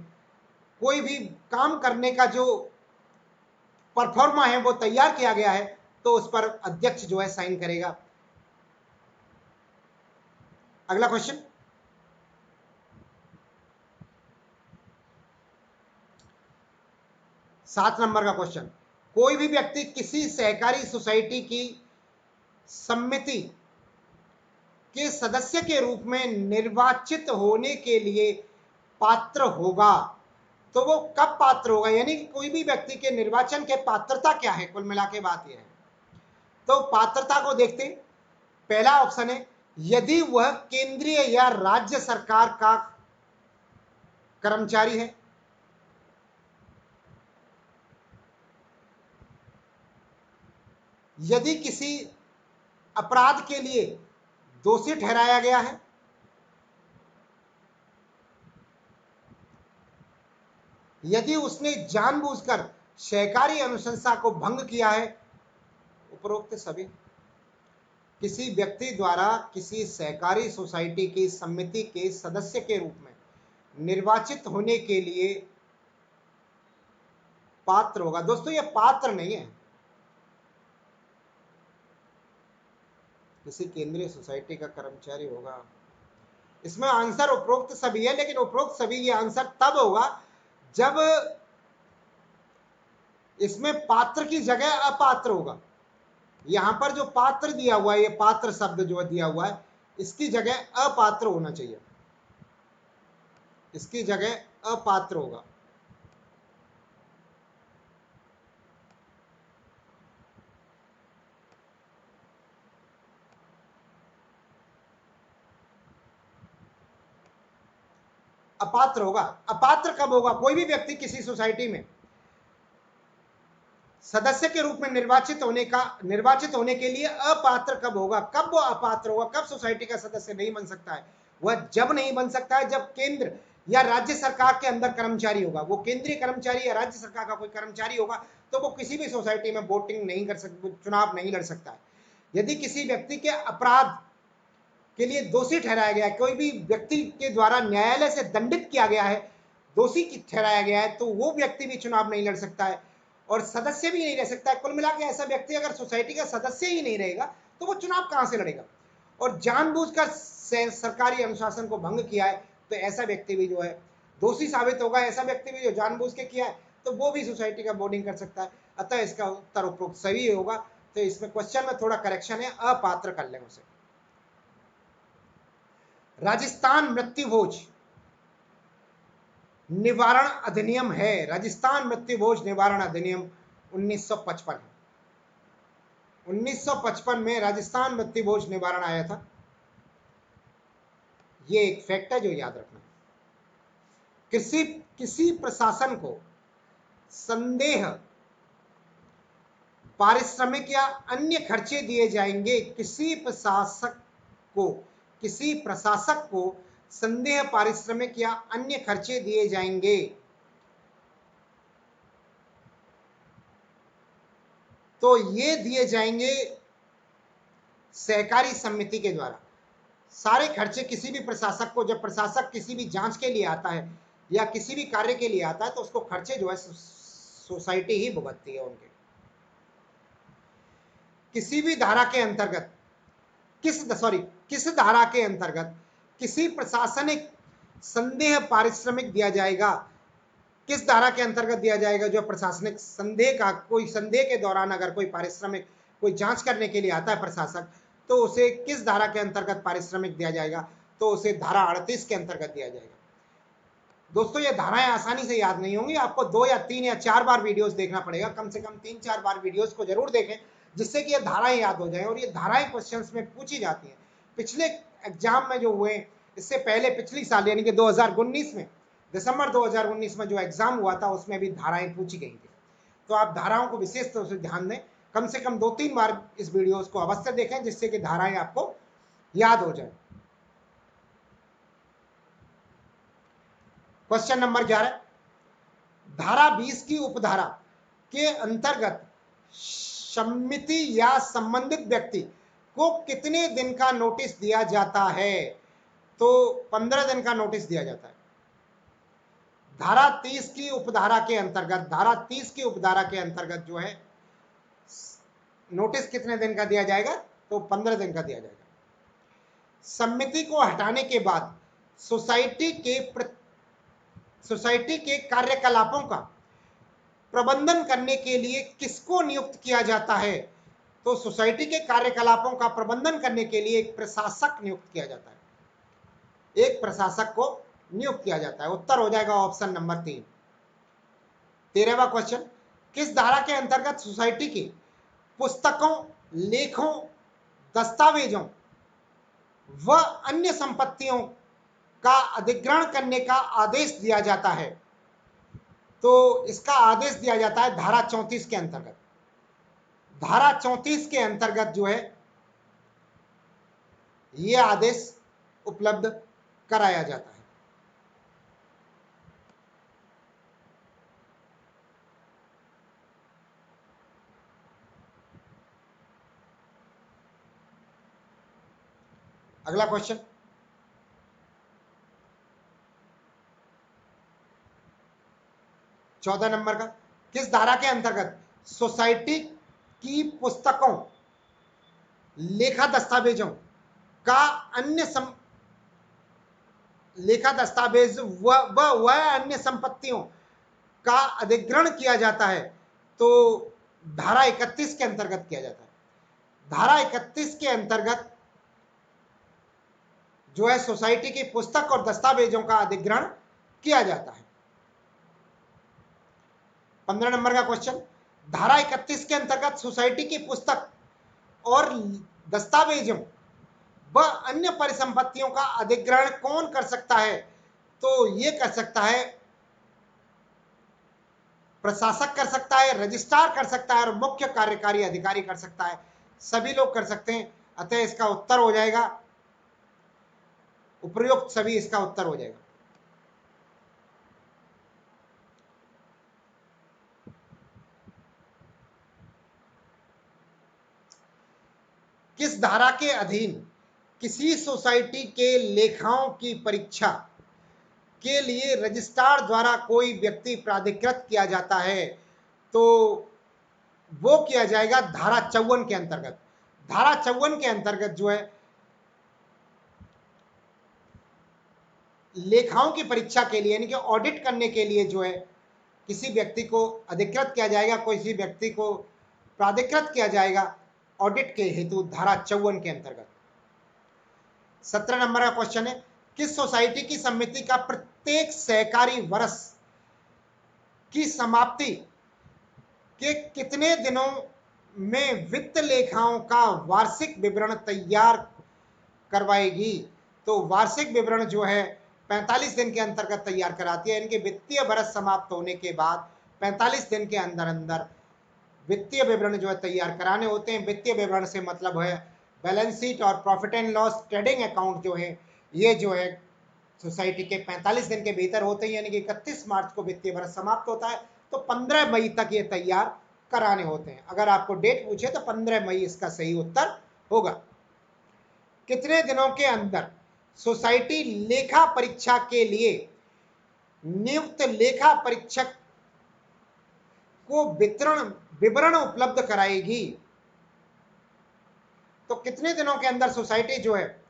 कोई भी काम करने का जो परफॉर्मा है वो तैयार किया गया है, तो उस पर अध्यक्ष जो है साइन करेगा। अगला क्वेश्चन, सात नंबर का क्वेश्चन, कोई भी व्यक्ति किसी सहकारी सोसाइटी की समिति के सदस्य के रूप में निर्वाचित होने के लिए पात्र होगा। तो वो कब पात्र होगा, यानी कि कोई भी व्यक्ति के निर्वाचन के पात्रता क्या है, कुल मिला के बात यह है। तो पात्रता को देखते हैं। पहला ऑप्शन है, यदि वह केंद्रीय या राज्य सरकार का कर्मचारी है, यदि किसी अपराध के लिए दोषी ठहराया गया है, यदि उसने जानबूझकर सहकारी अनुशंसा को भंग किया है। उपरोक्त सभी किसी व्यक्ति द्वारा किसी सहकारी सोसाइटी की समिति के सदस्य के रूप में निर्वाचित होने के लिए पात्र होगा। दोस्तों ये पात्र नहीं है, किसी केंद्रीय सोसाइटी का कर्मचारी होगा। इसमें आंसर उपरोक्त सभी है, लेकिन उपरोक्त सभी ये आंसर तब होगा जब इसमें पात्र की जगह अपात्र होगा। यहां पर जो पात्र दिया हुआ है, ये पात्र शब्द जो दिया हुआ है, इसकी जगह अपात्र होना चाहिए, इसकी जगह अपात्र होगा। अपात्र होगा। अपात्र कब होगा? कोई भी व्यक्ति किसी सोसाइटी में सदस्य के रूप में निर्वाचित होने के लिए अपात्र कब होगा? कब वो अपात्र होगा? कब सोसाइटी का सदस्य नहीं बन सकता है? वह जब नहीं बन सकता है जब केंद्र या राज्य सरकार के अंदर कर्मचारी होगा। वो केंद्रीय कर्मचारी या राज्य सरकार का कोई कर्मचारी होगा तो वो किसी भी सोसाइटी में वोटिंग नहीं कर सकता, चुनाव नहीं लड़ सकता है। यदि किसी व्यक्ति के अपराध के लिए दोषी ठहराया गया है, कोई भी व्यक्ति के द्वारा न्यायालय से दंडित किया गया है, दोषी ठहराया गया है, तो वो व्यक्ति भी चुनाव नहीं लड़ सकता है और सदस्य भी नहीं रह सकता है। कुल मिला के ऐसा व्यक्ति अगर सोसाइटी का सदस्य ही नहीं रहेगा तो वो चुनाव कहां से लड़ेगा? और जानबूझकर सरकारी अनुशासन को भंग किया है तो ऐसा व्यक्ति भी जो है दोषी साबित होगा। ऐसा व्यक्ति भी जो जानबूझ के किया है तो वो भी सोसाइटी का वोटिंग कर सकता है। अतः इसका उत्तर उपरोक्त सही होगा। तो इसमें क्वेश्चन में थोड़ा करेक्शन है, अपात्र कर लें उसे। राजस्थान मृत्युभोज निवारण अधिनियम है, राजस्थान मृत्युभोज निवारण अधिनियम 1955 है। 1955 में राजस्थान मृत्युभोज निवारण आया था। ये एक फैक्ट है जो याद रखना है। किसी प्रशासन को संदेह पारिश्रमिक या अन्य खर्चे दिए जाएंगे। किसी प्रशासक को संदेह पारिश्रमिक या अन्य खर्चे दिए जाएंगे तो ये दिए जाएंगे सहकारी समिति के द्वारा। सारे खर्चे किसी भी प्रशासक को, जब प्रशासक किसी भी जांच के लिए आता है या किसी भी कार्य के लिए आता है तो उसको खर्चे जो है सोसाइटी ही भुगतती है उनके। किसी भी धारा के अंतर्गत किस धारा के अंतर्गत किसी प्रशासनिक संदेह पारिश्रमिक दिया जाएगा? किस धारा के अंतर्गत दिया जाएगा? जो प्रशासनिक कोई संदेह के दौरान अगर कोई पारिश्रमिक, कोई जांच करने के लिए आता है प्रशासक, तो उसे किस धारा के अंतर्गत पारिश्रमिक दिया जाएगा? तो उसे धारा 38 के अंतर्गत दिया जाएगा। दोस्तों ये धाराएं आसानी से याद नहीं होंगी, आपको 2 या 3 या 4 बार वीडियोस देखना पड़ेगा, कम से कम 3-4 बार वीडियोस को जरूर देखें जिससे कि ये धाराएं याद हो जाए। और ये धाराएं क्वेश्चंस में पूछी जाती हैं। पिछले एग्जाम में जो हुए, इससे पहले पिछली साल यानी कि 2019 में, दिसंबर 2019 में जो एग्जाम हुआ था उसमें भी धाराएं पूछी गई थी। तो आप धाराओं को विशेष तौर से ध्यान दें, कम से कम 2-3 बार इस वीडियोस को अवश्य देखें जिससे कि धाराएं आपको याद हो जाए। क्वेश्चन नंबर 11, धारा 20 की उपधारा के अंतर्गत समिति या संबंधित व्यक्ति को कितने दिन का नोटिस दिया जाता है? तो 15 दिन का नोटिस दिया जाता है। धारा 30 की उपधारा के अंतर्गत जो है नोटिस कितने दिन का दिया जाएगा? तो 15 दिन का दिया जाएगा। समिति को हटाने के बाद सोसाइटी के कार्यकलापों का प्रबंधन करने के लिए किसको नियुक्त किया जाता है? तो सोसाइटी के कार्यकलापों का प्रबंधन करने के लिए एक प्रशासक नियुक्त किया जाता है, एक प्रशासक को नियुक्त किया जाता है। उत्तर हो जाएगा ऑप्शन नंबर 3। 13वां क्वेश्चन, किस धारा के अंतर्गत सोसाइटी की पुस्तकों, लेखों, दस्तावेजों व अन्य संपत्तियों का अधिग्रहण करने का आदेश दिया जाता है? तो इसका आदेश दिया जाता है धारा 34 के अंतर्गत। धारा 34 के अंतर्गत जो है यह आदेश उपलब्ध कराया जाता है। अगला क्वेश्चन, 14 नंबर का, किस धारा के अंतर्गत सोसाइटी की पुस्तकों, लेखा दस्तावेजों का अन्य लेखा दस्तावेज व अन्य संपत्तियों का अधिग्रहण किया जाता है? तो धारा 31 के अंतर्गत किया जाता है। धारा 31 के अंतर्गत जो है सोसाइटी की पुस्तक और दस्तावेजों का अधिग्रहण किया जाता है। 15 नंबर का क्वेश्चन, धारा 31 के अंतर्गत सोसाइटी की पुस्तक और दस्तावेजों व अन्य परिसंपत्तियों का अधिग्रहण कौन कर सकता है? तो ये कर सकता है प्रशासक कर सकता है, रजिस्ट्रार कर सकता है और मुख्य कार्यकारी अधिकारी कर सकता है। सभी लोग कर सकते हैं, अतः इसका उत्तर हो जाएगा उपयुक्त सभी, इसका उत्तर हो जाएगा। किस धारा के अधीन किसी सोसाइटी के लेखाओं की परीक्षा के लिए रजिस्ट्रार द्वारा कोई व्यक्ति प्राधिकृत किया जाता है? तो वो किया जाएगा धारा 54 के अंतर्गत। धारा 54 के अंतर्गत जो है लेखाओं की परीक्षा के लिए यानी कि ऑडिट करने के लिए जो है किसी व्यक्ति को अधिकृत किया जाएगा, किसी व्यक्ति को प्राधिकृत किया जाएगा ऑडिट के हेतु धारा 54 के अंतर्गत। 17 नंबर का क्वेश्चन है, किस सोसाइटी की समिति का प्रत्येक सहकारी वर्ष की समाप्ति के कितने दिनों में वित्त लेखाओं का वार्षिक विवरण तैयार करवाएगी? तो वार्षिक विवरण जो है 45 दिन के अंतर्गत तैयार कराती है। इनके वित्तीय वर्ष समाप्त होने के बाद 45 दिन के अंदर अंदर वित्तीय विवरण जो है तैयार कराने होते हैं। वित्तीय विवरण से मतलब है बैलेंस शीट और profit and loss trading account जो है ये जो है सोसाइटी के 45 दिन के भीतर होते हैं, यानी कि 31 मार्च को वित्तीय वर्ष समाप्त होता है तो 15 मई तक ये तैयार कराने होते हैं। अगर आपको डेट पूछे तो 15 मई इसका सही उत्तर होगा। कितने दिनों के अंदर सोसाइटी लेखा परीक्षा के लिए नियुक्त लेखा परीक्षक को विवरण उपलब्ध कराएगी? तो कितने दिनों के अंदर सोसाइटी जो है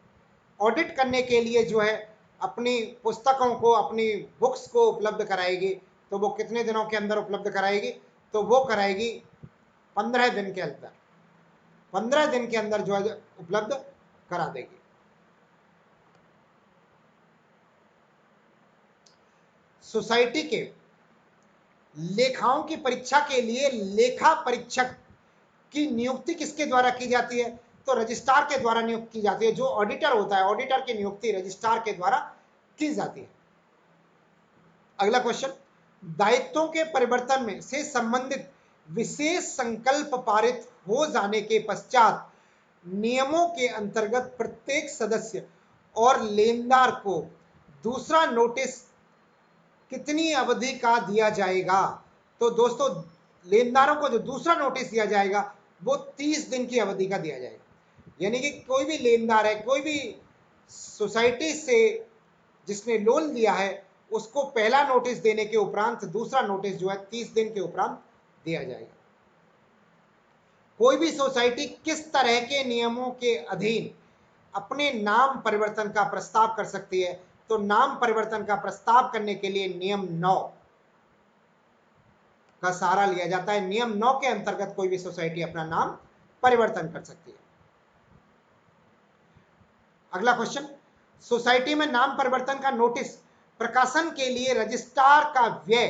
ऑडिट करने के लिए जो है अपनी पुस्तकों को, अपनी बुक्स को उपलब्ध कराएगी? तो वो कितने दिनों के अंदर उपलब्ध कराएगी? तो वो कराएगी 15 दिन के अंदर। 15 दिन के अंदर जो है उपलब्ध करा देगी। सोसाइटी के लेखाओं की परीक्षा के लिए लेखा परीक्षक की नियुक्ति किसके द्वारा की जाती है? तो रजिस्ट्रार के द्वारा नियुक्त की जाती है। जो ऑडिटर होता है, ऑडिटर की नियुक्ति रजिस्ट्रार के द्वारा की जाती है। अगला क्वेश्चन, दायित्वों के परिवर्तन में से संबंधित विशेष संकल्प पारित हो जाने के पश्चात नियमों के अंतर्गत प्रत्येक सदस्य और लेनदार को दूसरा नोटिस कितनी अवधि का दिया जाएगा? तो दोस्तों लेनदारों को जो दूसरा नोटिस दिया जाएगा वो 30 दिन की अवधि का दिया जाएगा। यानी कि कोई भी लेनदार है, कोई भी सोसाइटी से जिसने लोन लिया है उसको पहला नोटिस देने के उपरांत दूसरा नोटिस जो है 30 दिन के उपरांत दिया जाएगा। कोई भी सोसाइटी किस तरह के नियमों के अधीन अपने नाम परिवर्तन का प्रस्ताव कर सकती है? तो नाम परिवर्तन का प्रस्ताव करने के लिए नियम 9 का सहारा लिया जाता है। नियम 9 के अंतर्गत कोई भी सोसाइटी अपना नाम परिवर्तन कर सकती है। अगला क्वेश्चन, सोसाइटी में नाम परिवर्तन का नोटिस प्रकाशन के लिए रजिस्ट्रार का व्यय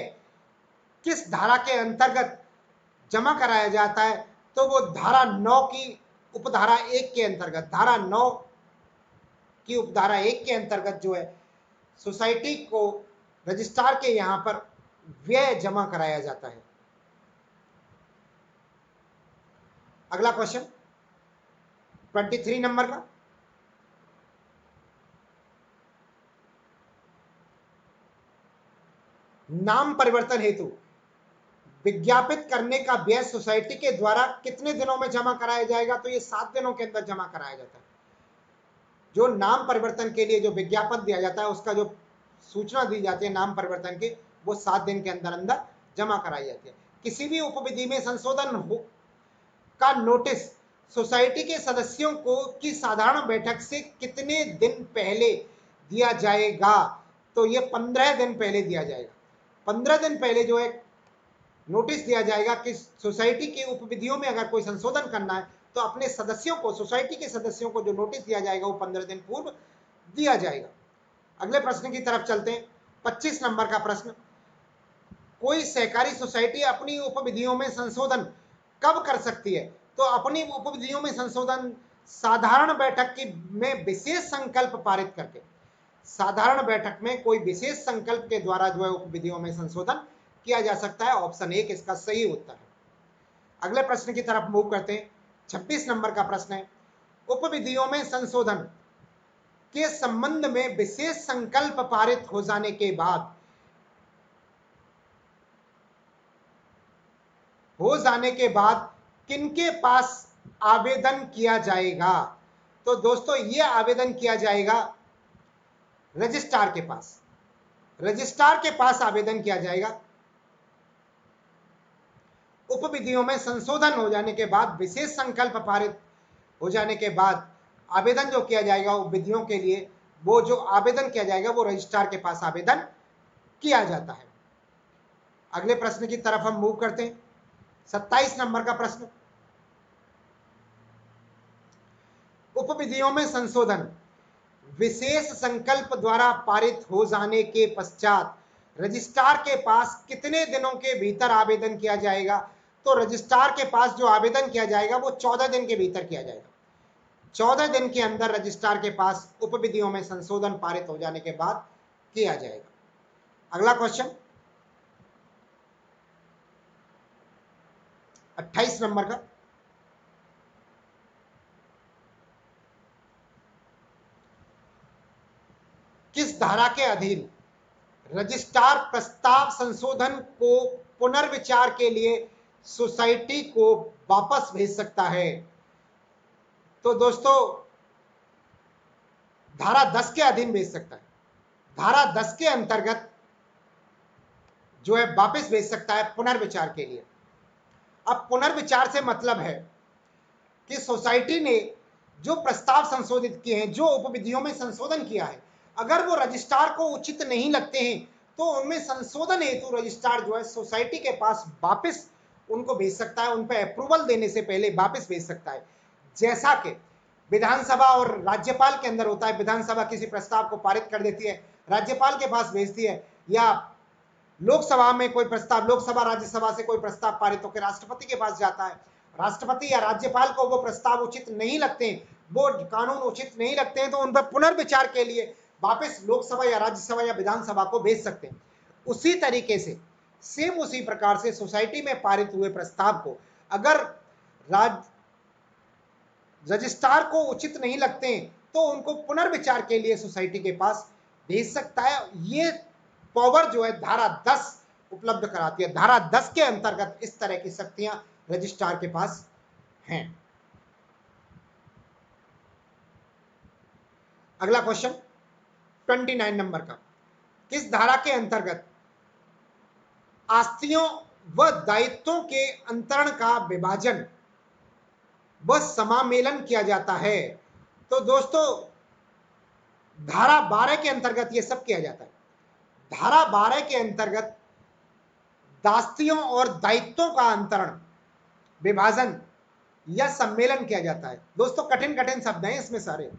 किस धारा के अंतर्गत जमा कराया जाता है? तो वो धारा 9 की उपधारा 1 के अंतर्गत, धारा 9 की उपधारा 1 के अंतर्गत जो है सोसाइटी को रजिस्ट्रार के यहां पर व्यय जमा कराया जाता है। अगला क्वेश्चन 23 नंबर का, नाम परिवर्तन हेतु विज्ञापित करने का व्यय सोसाइटी के द्वारा कितने दिनों में जमा कराया जाएगा? तो ये 7 दिनों के अंदर जमा कराया जाता है। जो नाम परिवर्तन के लिए जो विज्ञापन दिया जाता है, उसका जो सूचना दी जाती है नाम परिवर्तन की, वो 7 दिन के अंदर अंदर जमा कराई जाती है। किसी भी उपविधि में संशोधन का नोटिस सोसाइटी के सदस्यों को की साधारण बैठक से कितने दिन पहले दिया जाएगा? तो ये 15 दिन पहले दिया जाएगा। 15 दिन पहले जो है नोटिस दिया जाएगा कि सोसाइटी के उपविधियों में अगर कोई संशोधन करना है तो अपने सदस्यों को, सोसाइटी के सदस्यों को जो नोटिस दिया जाएगा वो 15 दिन पूर्व दिया जाएगा। अगले प्रश्न की तरफ चलते हैं। 25 नंबर का प्रश्न, कोई सहकारी सोसाइटी अपनी उपविधियों में संशोधन कब कर सकती है? तो अपनी उपविधियों में संशोधन साधारण बैठक की में विशेष संकल्प पारित करके, साधारण बैठक में कोई विशेष संकल्प के द्वारा जो है उपविधियों में संशोधन किया जा सकता है। ऑप्शन 1 इसका सही उत्तर है। अगले प्रश्न की तरफ मूव करते हैं। 26 नंबर का प्रश्न है, उपविधियों में संशोधन के संबंध में विशेष संकल्प पारित हो जाने के बाद किनके पास आवेदन किया जाएगा? तो दोस्तों ये आवेदन किया जाएगा रजिस्ट्रार के पास। रजिस्ट्रार के पास आवेदन किया जाएगा। उपविधियों में संशोधन हो जाने के बाद, विशेष संकल्प पारित हो जाने के बाद आवेदन जो किया जाएगा उपविधियों के लिए, वो जो आवेदन किया जाएगा वो रजिस्ट्रार के पास आवेदन किया जाता है। अगले प्रश्न की तरफ हम मूव करते हैं। 27 नंबर का प्रश्न, उपविधियों में संशोधन विशेष संकल्प द्वारा पारित हो जाने के पश्चात रजिस्ट्रार के पास कितने दिनों के भीतर आवेदन किया जाएगा? तो रजिस्ट्रार के पास जो आवेदन किया जाएगा वो 14 दिन के भीतर किया जाएगा। 14 दिन के अंदर रजिस्ट्रार के पास उपविधियों में संशोधन पारित हो जाने के बाद किया जाएगा। अगला क्वेश्चन 28 नंबर का, किस धारा के अधीन रजिस्ट्रार प्रस्ताव संशोधन को पुनर्विचार के लिए सोसाइटी को वापस भेज सकता है? तो दोस्तों धारा 10 के अधीन भेज सकता है। धारा 10 के अंतर्गत जो है वापस भेज सकता है पुनर्विचार के लिए। अब पुनर्विचार से मतलब है कि सोसाइटी ने जो प्रस्ताव संशोधित किए हैं, जो उपविधियों में संशोधन किया है, अगर वो रजिस्ट्रार को उचित नहीं लगते हैं तो उनमें संशोधन हेतु रजिस्ट्रार जो है सोसाइटी के पास वापस उनको भेज सकता है। उन पर अप्रूवल देने से पहले वापस भेज सकता है। जैसा कि विधानसभा और राज्यपाल के अंदर होता है। विधानसभा किसी प्रस्ताव को पारित कर देती है, राज्यपाल के पास भेजती है, या लोकसभा में कोई प्रस्ताव, लोकसभा राज्यसभा से कोई प्रस्ताव पारित होकर राष्ट्रपति के पास जाता है। राष्ट्रपति या राज्यपाल को वो प्रस्ताव उचित नहीं लगते हैं, वो कानून उचित नहीं लगते हैं, तो उन पर पुनर्विचार के लिए वापस लोकसभा या राज्यसभा या विधानसभा को भेज सकते हैं। उसी तरीके से सेम उसी प्रकार से सोसाइटी में पारित हुए प्रस्ताव को अगर रजिस्ट्रार को उचित नहीं लगते हैं तो उनको पुनर्विचार के लिए सोसाइटी के पास भेज सकता है। ये पावर जो है धारा 10 उपलब्ध कराती है। धारा 10 के अंतर्गत इस तरह की शक्तियां रजिस्ट्रार के पास हैं। अगला क्वेश्चन 29 नंबर का, किस धारा के अंतर्गत आस्तियों व दायित्वों के अंतरण का विभाजन व समामेलन किया जाता है? तो दोस्तों धारा 12 के अंतर्गत यह सब किया जाता है। धारा 12 के अंतर्गत दास्तियों और दायित्वों का अंतरण, विभाजन या सम्मेलन किया जाता है। दोस्तों कठिन कठिन शब्द हैं इसमें सारे।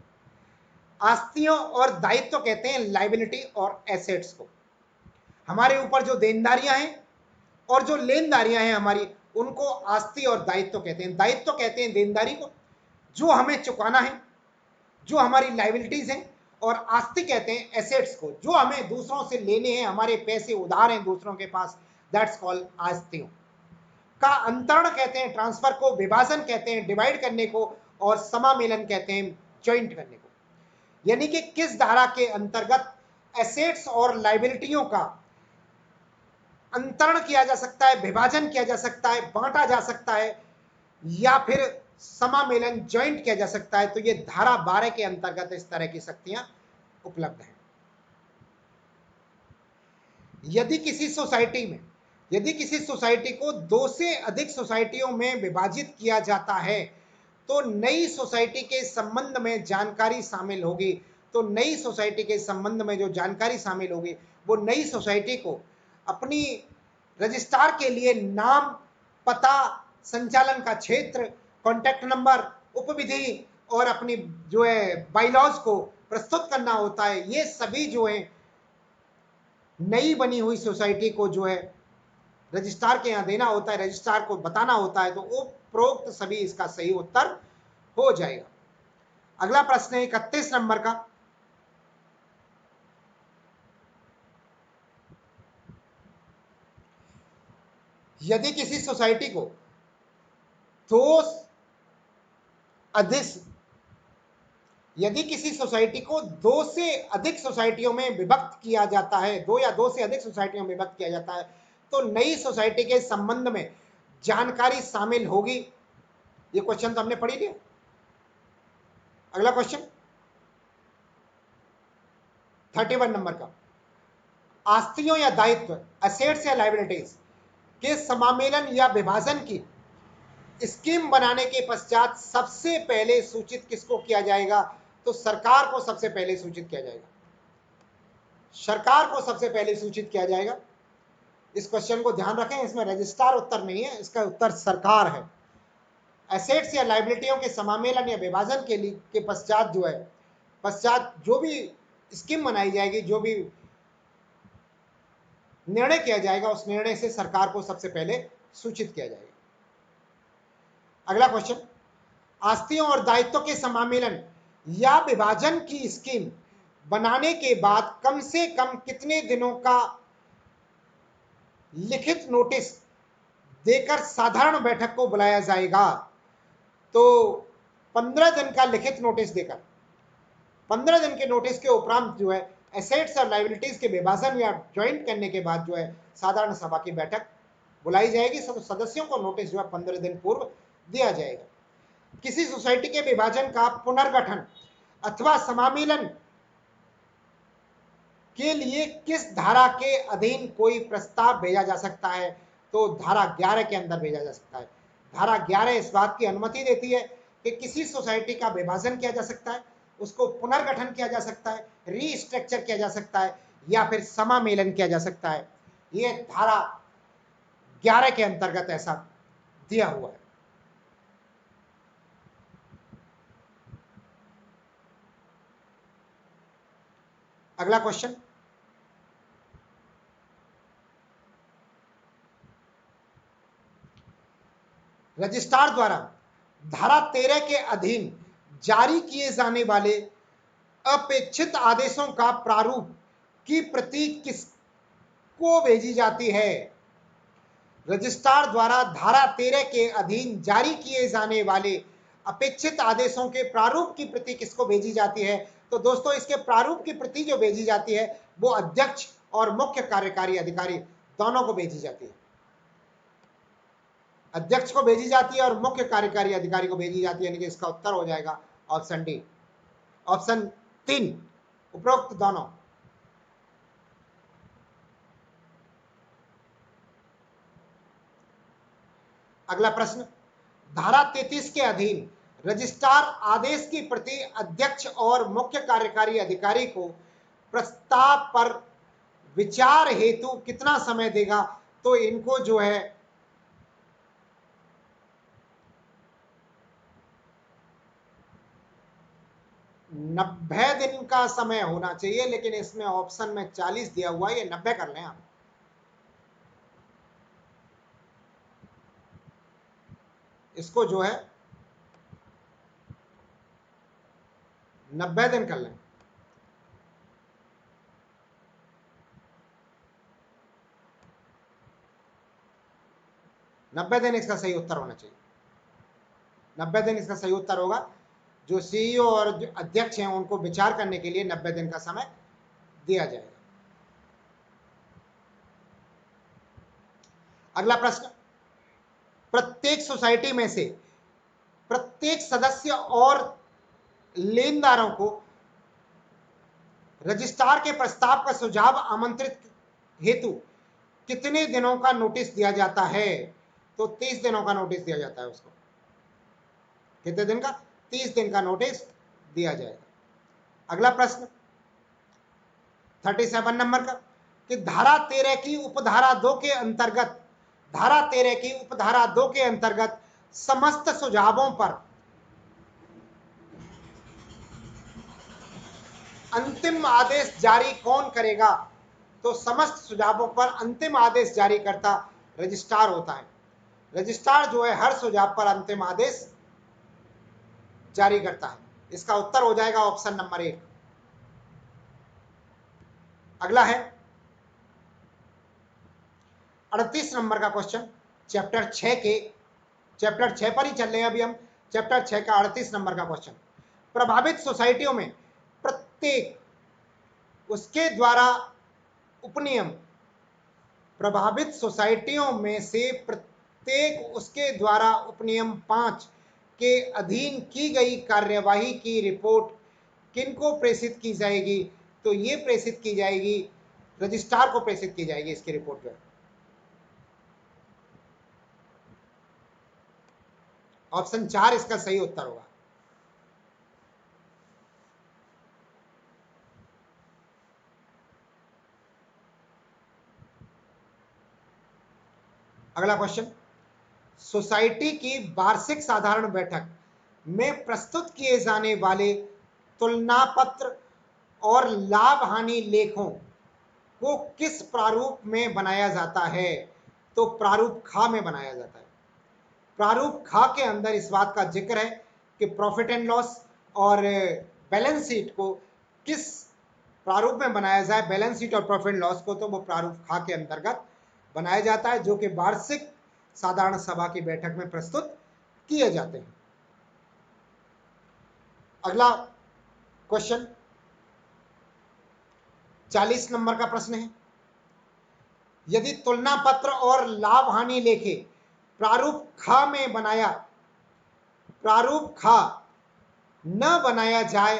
आस्तियों और दायित्व कहते हैं लायबिलिटी और एसेट्स को। हमारे ऊपर जो देनदारियां हैं और जो लेनदारियां हैं हमारी, उनको आस्ति और दायित्व कहते हैं। दायित्व कहते हैं देनदारी को, जो हमें चुकाना है, जो हमारी लायबिलिटीज हैं, और आस्ति कहते हैं एसेट्स को, जो हमें दूसरों से लेने हैं, हमारे पैसे उधार हैं दूसरों के पास, दैट्स कॉल्ड आस्तियों का अंतरण कहते हैं ट्रांसफर को, विभाजन कहते हैं डिवाइड करने को, और समामेलन कहते हैं ज्वाइंट करने को। यानी कि किस धारा के अंतर्गत एसेट्स और लायबिलिटियों का अंतरण किया जा सकता है, विभाजन किया जा सकता है, बांटा जा सकता है, या फिर समामेलन ज्वाइंट किया जा सकता है, तो ये धारा 12 के अंतर्गत इस तरह की शक्तियां उपलब्ध हैं। यदि किसी सोसाइटी में यदि किसी सोसाइटी को दो से अधिक सोसाइटियों में विभाजित किया जाता है तो नई सोसाइटी के संबंध में जानकारी शामिल होगी। तो नई सोसाइटी के संबंध में जो जानकारी शामिल होगी वो नई सोसाइटी को अपनी रजिस्ट्रार के लिए नाम, पता, संचालन का क्षेत्र, कॉन्टैक्ट नंबर, उपविधि और अपनी जो है बाइलॉज को प्रस्तुत करना होता है। ये सभी जो है नई बनी हुई सोसाइटी को जो है रजिस्ट्रार के यहाँ देना होता है, रजिस्ट्रार को बताना होता है। तो उपरोक्त सभी इसका सही उत्तर हो जाएगा। अगला प्रश्न है 31 नंबर का। यदि किसी सोसाइटी को दो अधिक यदि किसी सोसाइटी को दो से अधिक सोसाइटियों में विभक्त किया जाता है, दो या दो से अधिक सोसाइटियों में विभक्त किया जाता है तो नई सोसाइटी के संबंध में जानकारी शामिल होगी। ये क्वेश्चन तो हमने पढ़ी लिया। अगला क्वेश्चन 31 नंबर का। आस्तियों या दायित्व, एसेट्स या लायबिलिटीज के समामेलन या विभाजन की स्कीम बनाने के पश्चात सबसे पहले सूचित किसको किया जाएगा? तो सरकार को सबसे पहले सूचित किया जाएगा। सरकार को सबसे पहले सूचित किया जाएगा। इस क्वेश्चन को ध्यान रखें, इसमें रजिस्ट्रार उत्तर नहीं है, इसका उत्तर सरकार है। एसेट्स या लायबिलिटियों के समामेलन या विभाजन के पश्चात जो भी स्कीम बनाई जाएगी, जो भी निर्णय किया जाएगा, उस निर्णय से सरकार को सबसे पहले सूचित किया जाएगा। अगला क्वेश्चन, आस्तियों और दायित्वों के समामेलन या विभाजन की स्कीम बनाने के बाद कम से कम कितने दिनों का लिखित नोटिस देकर साधारण बैठक को बुलाया जाएगा? तो 15 दिन का लिखित नोटिस देकर, 15 दिन के नोटिस के उपरांत जो है एसेट्स और लायबिलिटीज के विभाजन या ज्वाइंट करने के बाद जो है साधारण सभा की बैठक बुलाई जाएगी। सब सदस्यों को नोटिस जो है 15 दिन पूर्व दिया जाएगा। किसी सोसाइटी के विभाजन का पुनर्गठन अथवा समामेलन के लिए किस धारा के अधीन कोई प्रस्ताव भेजा जा सकता है? तो धारा 11 के अंदर भेजा जा सकता है। धारा 11 इस बात की अनुमति देती है कि किसी सोसाइटी का विभाजन किया जा सकता है, उसको पुनर्गठन किया जा सकता है, रीस्ट्रक्चर किया जा सकता है या फिर समामेलन किया जा सकता है। यह धारा 11 के अंतर्गत ऐसा दिया हुआ है। अगला क्वेश्चन, रजिस्ट्रार द्वारा धारा 13 के अधीन जारी किए जाने वाले अपेक्षित आदेशों का प्रारूप की प्रति किसको भेजी जाती है? रजिस्ट्रार द्वारा धारा 13 के अधीन जारी किए जाने वाले अपेक्षित आदेशों के प्रारूप की प्रति किसको भेजी जाती है? तो दोस्तों, इसके प्रारूप की प्रति जो भेजी जाती है वो अध्यक्ष और मुख्य कार्यकारी अधिकारी दोनों को भेजी जाती है। अध्यक्ष को भेजी जाती है और मुख्य कार्यकारी अधिकारी को भेजी जाती है, यानी कि इसका उत्तर हो जाएगा ऑप्शन डी, ऑप्शन 3, उपरोक्त दोनों। अगला प्रश्न, धारा 33 के अधीन रजिस्ट्रार आदेश की प्रति अध्यक्ष और मुख्य कार्यकारी अधिकारी को प्रस्ताव पर विचार हेतु कितना समय देगा? तो इनको जो है 90 दिन का समय होना चाहिए, लेकिन इसमें ऑप्शन में 40 दिया हुआ है, ये 90 कर लें आप। इसको जो है 90 दिन कर लें। नब्बे दिन इसका सही उत्तर होना चाहिए। 90 दिन इसका सही उत्तर होगा। जो सीईओ और जो अध्यक्ष हैं उनको विचार करने के लिए 90 दिन का समय दिया जाएगा। अगला प्रश्न, प्रत्येक सोसाइटी में से प्रत्येक सदस्य और लेनदारों को रजिस्ट्रार के प्रस्ताव का सुझाव आमंत्रित हेतु कितने दिनों का नोटिस दिया जाता है? तो 30 दिनों का नोटिस दिया जाता है उसको। कितने दिन का? 30 दिन का नोटिस दिया जाएगा। अगला प्रश्न 37 नंबर का, कि धारा 13 की उपधारा 2 के अंतर्गत, धारा 13 की उपधारा 2 के अंतर्गत समस्त सुझावों पर अंतिम आदेश जारी कौन करेगा? तो समस्त सुझावों पर अंतिम आदेश जारी करता रजिस्ट्रार होता है। रजिस्ट्रार जो है हर सुझाव पर अंतिम आदेश जारी करता है। इसका उत्तर हो जाएगा ऑप्शन नंबर 1। अगला है 38 नंबर का क्वेश्चन, चैप्टर 6 पर ही चल रहे हैं अभी हम। चैप्टर 6 का 38 नंबर का क्वेश्चन, प्रभावित सोसाइटियों में प्रत्येक उसके द्वारा उपनियम, प्रभावित सोसाइटियों में से प्रत्येक उसके द्वारा उपनियम 5 के अधीन की गई कार्यवाही की रिपोर्ट किनको प्रेषित की जाएगी? तो ये प्रेषित की जाएगी, रजिस्ट्रार को प्रेषित की जाएगी इसकी रिपोर्ट जो है। ऑप्शन 4 इसका सही उत्तर होगा। अगला क्वेश्चन, सोसाइटी की वार्षिक साधारण बैठक में प्रस्तुत किए जाने वाले तुलना पत्र और लाभ हानि लेखों को किस प्रारूप में बनाया जाता है? तो प्रारूप खा में बनाया जाता है। प्रारूप खा के अंदर इस बात का जिक्र है कि प्रॉफिट एंड लॉस और बैलेंस शीट को किस प्रारूप में बनाया जाए, बैलेंस शीट और प्रॉफिट एंड लॉस को, तो वो प्रारूप खा के अंतर्गत बनाया जाता है, जो कि वार्षिक साधारण सभा की बैठक में प्रस्तुत किए जाते हैं। अगला क्वेश्चन 40 नंबर का प्रश्न है, यदि तुलना पत्र और लाभ हानि लेखे प्रारूप खा में बनाया, प्रारूप खा न बनाया जाए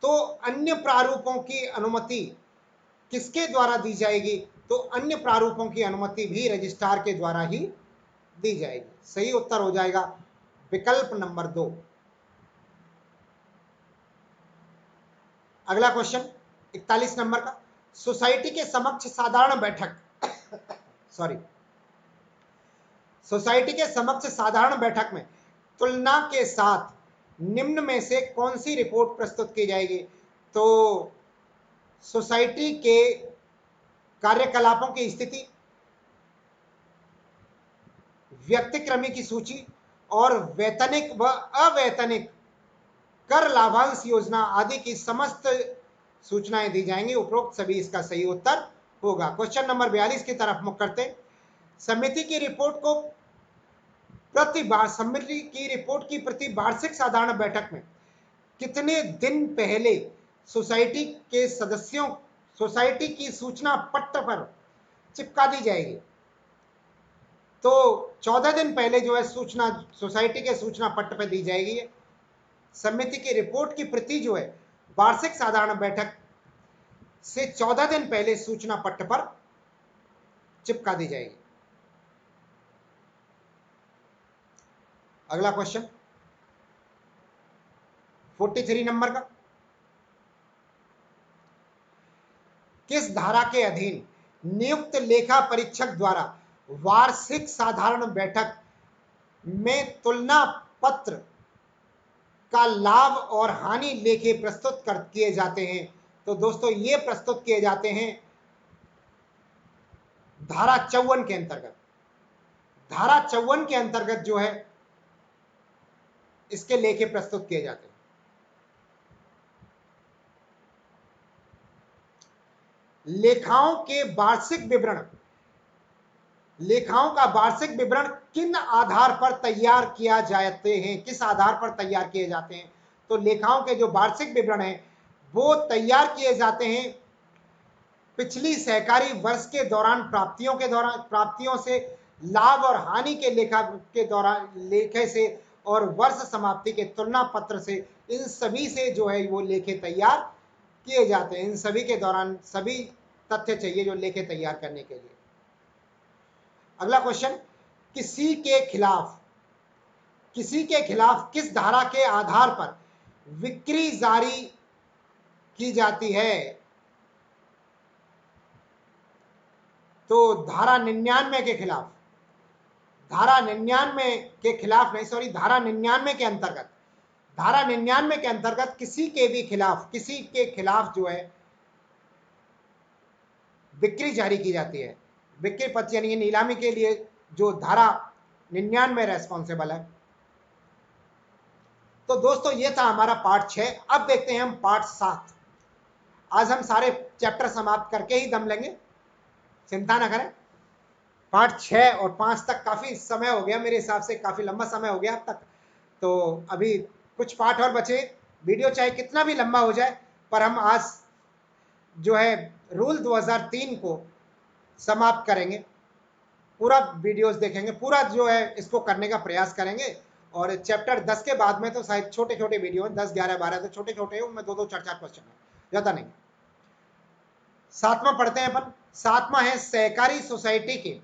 तो अन्य प्रारूपों की अनुमति किसके द्वारा दी जाएगी? तो अन्य प्रारूपों की अनुमति भी रजिस्ट्रार के द्वारा ही दी जाएगी। सही उत्तर हो जाएगा विकल्प नंबर 2। अगला क्वेश्चन 41 नंबर का, सोसाइटी के समक्ष साधारण बैठक सॉरी सोसाइटी के समक्ष साधारण बैठक में तुलना के साथ निम्न में से कौन सी रिपोर्ट प्रस्तुत की जाएगी? तो सोसाइटी के कार्यकलापों की स्थिति, व्यक्तिक्रमी की सूची और वैतनिक व अवैतनिक कर लाभांश योजना आदि की समस्त सूचनाएं दी जाएंगी। उपरोक्त सभी इसका सही उत्तर होगा। क्वेश्चन नंबर 42 की तरफ मुख करते हैं। समिति की रिपोर्ट की प्रति वार्षिक साधारण बैठक में कितने दिन पहले सोसाइटी के सदस्यों, सोसाइटी की सूचना पट्ट पर चिपका दी जाएगी? तो 14 दिन पहले जो है सूचना सोसाइटी के सूचना पट्ट पर दी जाएगी। समिति की रिपोर्ट की प्रति जो है वार्षिक साधारण बैठक से 14 दिन पहले सूचना पट्ट पर चिपका दी जाएगी। अगला क्वेश्चन 43 नंबर का, किस धारा के अधीन नियुक्त लेखा परीक्षक द्वारा वार्षिक साधारण बैठक में तुलना पत्र का लाभ और हानि लेखे प्रस्तुत किए जाते हैं? तो दोस्तों ये प्रस्तुत किए जाते हैं धारा 54 के अंतर्गत। धारा 54 के अंतर्गत जो है इसके लेखे प्रस्तुत किए जाते हैं। लेखाओं के वार्षिक विवरण, लेखाओं का वार्षिक विवरण किन आधार पर तैयार किया जाते हैं, किस आधार पर तैयार किए जाते हैं? तो लेखाओं के जो वार्षिक विवरण है वो तैयार किए जाते हैं पिछली सहकारी वर्ष के दौरान प्राप्तियों से, लाभ और हानि के लेखा के दौरान लेखे से और वर्ष समाप्ति के तुलना पत्र से, इन सभी से जो है वो लेखे तैयार किए जाते हैं। इन सभी के दौरान सभी तथ्य चाहिए जो लेखे तैयार करने के लिए। अगला क्वेश्चन, किसी के खिलाफ किस धारा के आधार पर विक्री जारी की जाती है? तो धारा 99 के खिलाफ, धारा 99 के खिलाफ नहीं, सॉरी, धारा 99 के अंतर्गत, धारा 99 के अंतर्गत किसी के खिलाफ जो है बिक्री जारी की जाती है। बिक्री पत्र यानी नीलामी के लिए जो धारा 99 रेस्पॉन्सिबल है। तो दोस्तों ये था हमारा पार्ट 6। अब देखते हैं हम पार्ट 7। आज हम सारे चैप्टर समाप्त करके ही दम लेंगे, चिंता ना करें। पार्ट 6 और 5 तक काफी समय हो गया, मेरे हिसाब से काफी लंबा समय हो गया अब तक। तो अभी कुछ पार्ट और बचे। वीडियो चाहे कितना भी लंबा हो जाए, पर हम आज जो है रूल 2003 को समाप्त करेंगे। पूरा वीडियोस देखेंगे, पूरा जो है इसको करने का प्रयास करेंगे। और चैप्टर 10 के बाद में तो शायद छोटे छोटे वीडियो 10, 11, 12 तो छोटे छोटे हैं, उनमें 2, 4 क्वेश्चन है, ज्यादा नहीं। 7वां पढ़ते हैं अपन। 7वां है सहकारी सोसाइटी की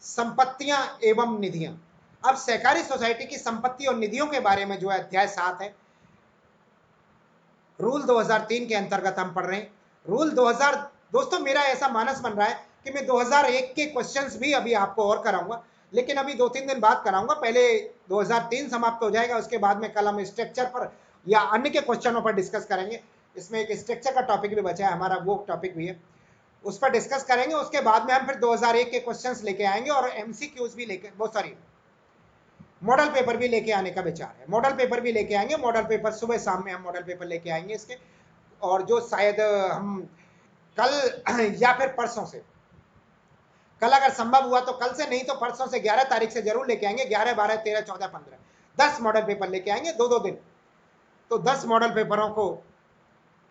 संपत्तियां एवं निधियां। अब सहकारी सोसाइटी की संपत्ति और निधियों के बारे में जो है अध्याय 7 है, रूल 2003 के अंतर्गत हम पढ़ रहे हैं। रूल 2000, दोस्तों मेरा ऐसा मानस बन रहा है कि मैं 2001 के क्वेश्चंस भी अभी आपको और कराऊंगा, लेकिन अभी 2-3 दिन बाद कराऊंगा। पहले 2003 समाप्त हो जाएगा, उसके बाद में कल हम स्ट्रक्चर पर या अन्य के क्वेश्चनों पर डिस्कस करेंगे। इसमें एक स्ट्रक्चर का टॉपिक भी बचा है हमारा, वो टॉपिक भी है, उस पर डिस्कस करेंगे। उसके बाद में हम फिर 2001 के क्वेश्चंस लेके आएंगे और एमसीक्यूज भी लेके, वो सॉरी, मॉडल पेपर भी लेके आने का विचार है। मॉडल पेपर भी लेके आएंगे, मॉडल पेपर सुबह शाम में हम मॉडल पेपर लेके आएंगे इसके। और जो शायद हम कल या फिर परसों से, कल अगर संभव हुआ तो कल से, नहीं तो परसों से 11 तारीख से जरूर लेके आएंगे। 11, 12, 13, 14, 15, 10 मॉडल पेपर लेके आएंगे 2-2 दिन। तो 10 मॉडल पेपरों को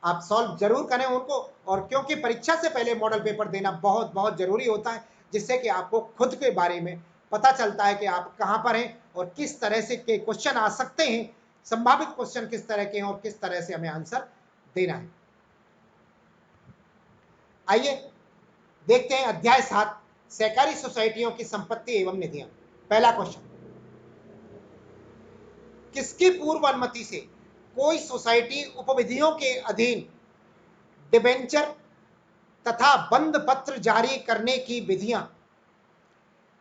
आप सॉल्व जरूर करें उनको। और क्योंकि परीक्षा से पहले मॉडल पेपर देना बहुत बहुत जरूरी होता है, जिससे कि आपको खुद के बारे में पता चलता है कि आप कहां पर हैं और किस तरह से के क्वेश्चन आ सकते हैं, संभावित क्वेश्चन किस तरह के हैं और किस तरह से हमें आंसर देना है। आइए देखते हैं अध्याय 7, सहकारी सोसाइटियों की संपत्ति एवं निधियां। पहला क्वेश्चन, किसकी पूर्व अनुमति से कोई सोसाइटी उपविधियों के अधीन डिबेंचर तथा बंद पत्र जारी करने की विधियां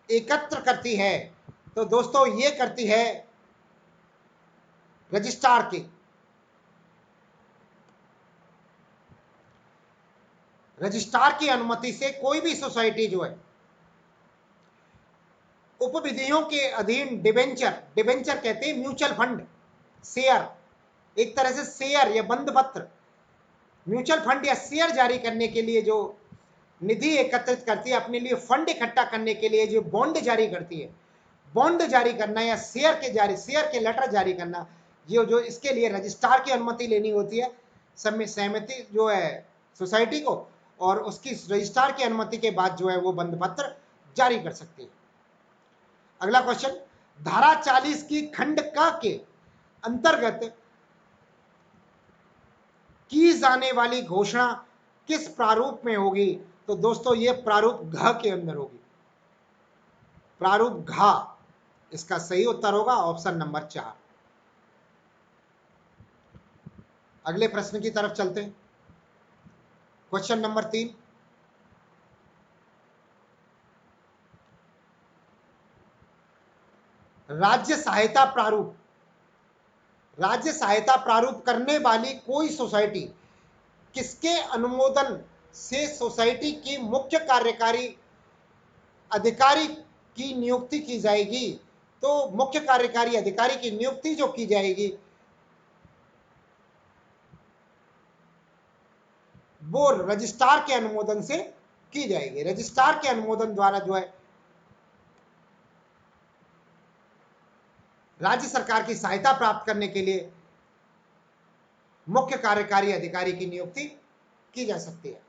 एकत्र करती है? तो दोस्तों ये करती है रजिस्ट्रार की। रजिस्ट्रार की अनुमति से कोई भी सोसाइटी जो है उपविधियों के अधीन डिबेंचर, डिबेंचर कहते हैं म्यूचुअल फंड, शेयर, एक तरह से शेयर या बंद पत्र, म्यूचुअल फंड या शेयर जारी करने के लिए जो निधि एकत्रित करती है, अपने लिए फंड इकट्ठा करने के लिए जो बॉन्ड जारी करती है, बॉन्ड जारी करना या शेयर के लेटर जारी करना, ये जो इसके लिए रजिस्ट्रार की अनुमति लेनी होती है, सब में सहमति जो है सोसाइटी को, और उसकी रजिस्ट्रार की अनुमति के बाद जो है वो बंद पत्र जारी कर सकती है। अगला क्वेश्चन, धारा 40 की खंड क के अंतर्गत की जाने वाली घोषणा किस प्रारूप में होगी? तो दोस्तों ये प्रारूप घ के अंदर होगी, प्रारूप घ। इसका सही उत्तर होगा ऑप्शन नंबर 4। अगले प्रश्न की तरफ चलते हैं। क्वेश्चन नंबर 3, राज्य सहायता प्रारूप, राज्य सहायता प्रारूप करने वाली कोई सोसाइटी किसके अनुमोदन से सोसाइटी की मुख्य कार्यकारी अधिकारी की नियुक्ति की जाएगी? तो मुख्य कार्यकारी अधिकारी की नियुक्ति जो की जाएगी वो रजिस्ट्रार के अनुमोदन से की जाएगी। रजिस्ट्रार के अनुमोदन द्वारा जो है राज्य सरकार की सहायता प्राप्त करने के लिए मुख्य कार्यकारी अधिकारी की नियुक्ति की जा सकती है।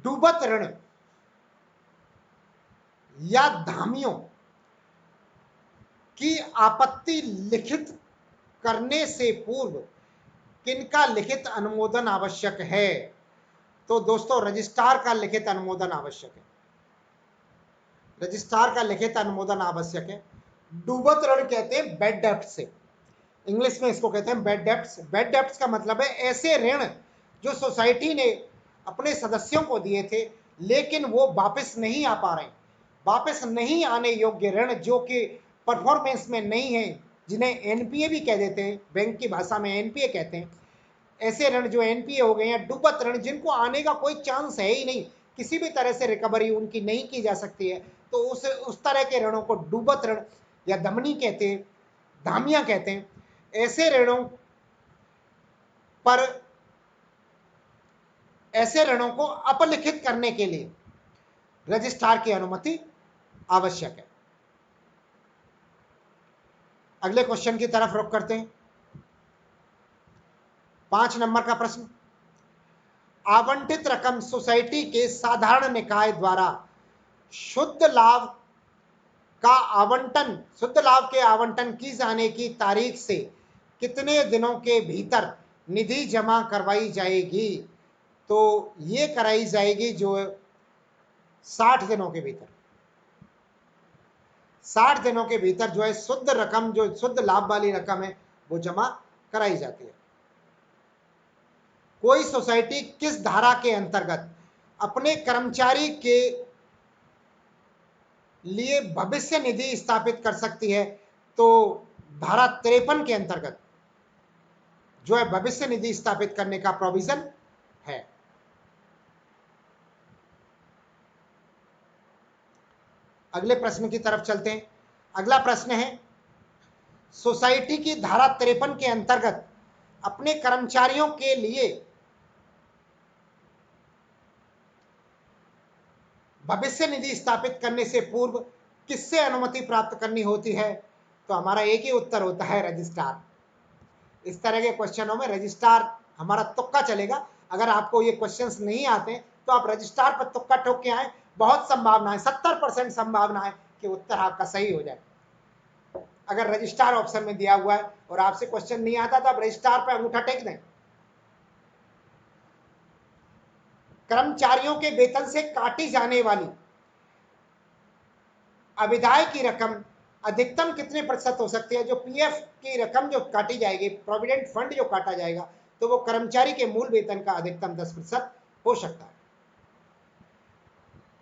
डूबत ऋण या धामियों की आपत्ति लिखित करने से पूर्व किनका लिखित अनुमोदन आवश्यक है? तो दोस्तों रजिस्ट्रार का लिखित अनुमोदन आवश्यक है। रजिस्ट्रार का लिखित अनुमोदन आवश्यक है। डूबत ऋण कहते हैं बैड डेप्ट से, इंग्लिश में इसको कहते हैं बैड डेप्ट्स। बैड डेप्ट्स का मतलब है ऐसे ऋण जो सोसाइटी ने अपने सदस्यों को दिए थे लेकिन वो वापस नहीं आ पा रहे, वापस नहीं आने योग्य ऋण जो कि परफॉर्मेंस में नहीं है, जिन्हें एनपीए भी कह देते हैं, बैंक की भाषा में एनपीए कहते हैं। ऐसे ऋण जो एनपीए हो गए हैं, डूबत ऋण जिनको आने का कोई चांस है ही नहीं, किसी भी तरह से रिकवरी उनकी नहीं की जा सकती है, तो उस तरह के ऋणों को डूबत ऋण या दमनी कहते हैं, धामियां कहते हैं। ऐसे ऋणों पर, ऐसे ऋणों को अपलिखित करने के लिए रजिस्ट्रार की अनुमति आवश्यक है। अगले क्वेश्चन की तरफ रुख करते हैं। 5 नंबर का प्रश्न, आवंटित रकम सोसाइटी के साधारण निकाय द्वारा शुद्ध लाभ का आवंटन, शुद्ध लाभ के आवंटन की जाने की तारीख से कितने दिनों के भीतर निधि जमा करवाई जाएगी? तो ये कराई जाएगी जो 60 दिनों के भीतर, 60 दिनों के भीतर जो है शुद्ध रकम, जो शुद्ध लाभ वाली रकम है वो जमा कराई जाती है। कोई सोसाइटी किस धारा के अंतर्गत अपने कर्मचारी के लिए भविष्य निधि स्थापित कर सकती है? तो धारा 53 के अंतर्गत जो है भविष्य निधि स्थापित करने का प्रोविजन है। अगले प्रश्न की तरफ चलते हैं। अगला प्रश्न है, सोसाइटी की धारा 53 के अंतर्गत अपने कर्मचारियों के लिए भविष्य निधि स्थापित करने से पूर्व किससे अनुमति प्राप्त करनी होती है? तो हमारा एक ही उत्तर होता है, रजिस्ट्रार। इस तरह के क्वेश्चनों में रजिस्ट्रार हमारा तुक्का चलेगा। अगर आपको ये क्वेश्चंस नहीं आते तो आप रजिस्ट्रार पर तुक्का ठोक के आए, बहुत संभावना है, 70% संभावना है कि उत्तर आपका सही हो जाए। अगर रजिस्ट्रार ऑप्शन में दिया हुआ है और आपसे क्वेश्चन नहीं आता तो आप रजिस्ट्रार पर अंगूठा टेक दें। कर्मचारियों के वेतन से काटी जाने वाली अविदाय की रकम अधिकतम कितने प्रतिशत हो सकती है? जो पीएफ की रकम जो काटी जाएगी, प्रोविडेंट फंड जो काटा जाएगा, तो वो कर्मचारी के मूल वेतन का अधिकतम 10% हो सकता है।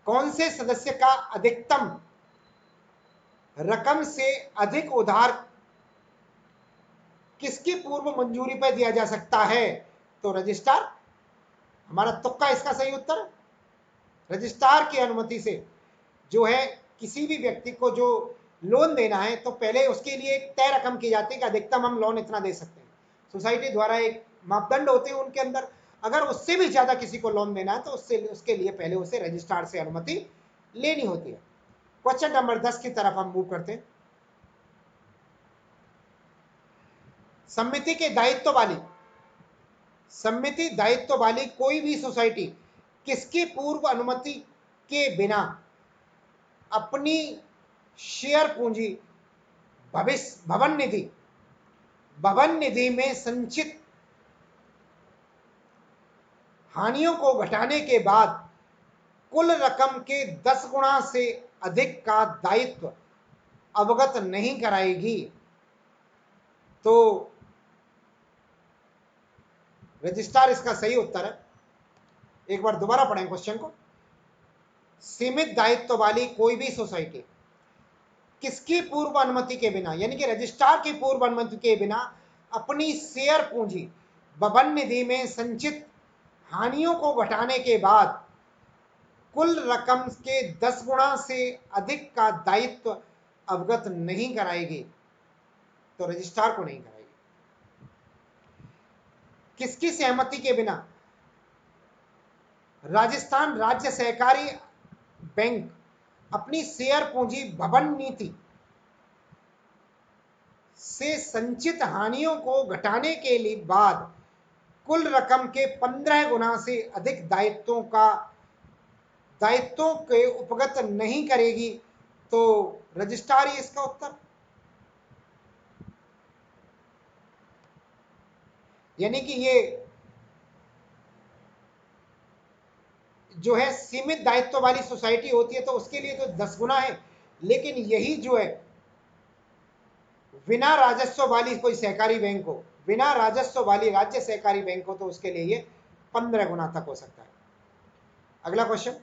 कौन से सदस्य का अधिकतम रकम से अधिक उधार किसकी पूर्व मंजूरी पर दिया जा सकता है? तो रजिस्ट्रार। हमारा तुक्का इसका सही उत्तर, रजिस्ट्रार की अनुमति से जो है किसी भी व्यक्ति को जो लोन देना है तो पहले उसके लिए एक तय रकम की जाती है कि अधिकतम हम लोन इतना दे सकते हैं। सोसाइटी द्वारा एक मापदंड होते हैं उनके अंदर, अगर उससे भी ज्यादा किसी को लोन देना है तो उसके लिए पहले उसे रजिस्ट्रार से अनुमति लेनी होती है। क्वेश्चन नंबर 10 की तरफ हम मूव करते हैं। समिति के दायित्व वाली, समिति दायित्व वाली कोई भी सोसाइटी किसकी पूर्व अनुमति के बिना अपनी शेयर पूंजी भवन निधि में संचित हानियों को घटाने के बाद कुल रकम के 10 गुना से अधिक का दायित्व अवगत नहीं कराएगी? तो रजिस्ट्रार इसका सही उत्तर है। एक बार दोबारा पढ़ें क्वेश्चन को। सीमित दायित्व वाली कोई भी सोसाइटी किसकी पूर्व अनुमति के बिना, यानी कि रजिस्ट्रार की पूर्व अनुमति के बिना अपनी शेयर पूंजी भवन निधि में संचित हानियों को घटाने के बाद कुल रकम के 10 गुना से अधिक का दायित्व अवगत नहीं कराएगी? तो रजिस्ट्रार को नहीं कराएगी। किसकी सहमति के बिना राजस्थान राज्य सहकारी बैंक अपनी शेयर पूंजी भवन नीति से संचित हानियों को घटाने के लिए बाद कुल रकम के 15 गुना से अधिक दायित्वों के उपगत नहीं करेगी? तो रजिस्ट्रार ही इसका उत्तर, यानी कि ये जो है सीमित दायित्व वाली सोसाइटी होती है तो उसके लिए तो 10 गुना है, लेकिन यही जो है बिना राजस्व वाली कोई सहकारी बैंक हो, बिना राजस्व वाली राज्य सहकारी बैंक हो, तो उसके लिए ये 15 गुना तक हो सकता है। अगला क्वेश्चन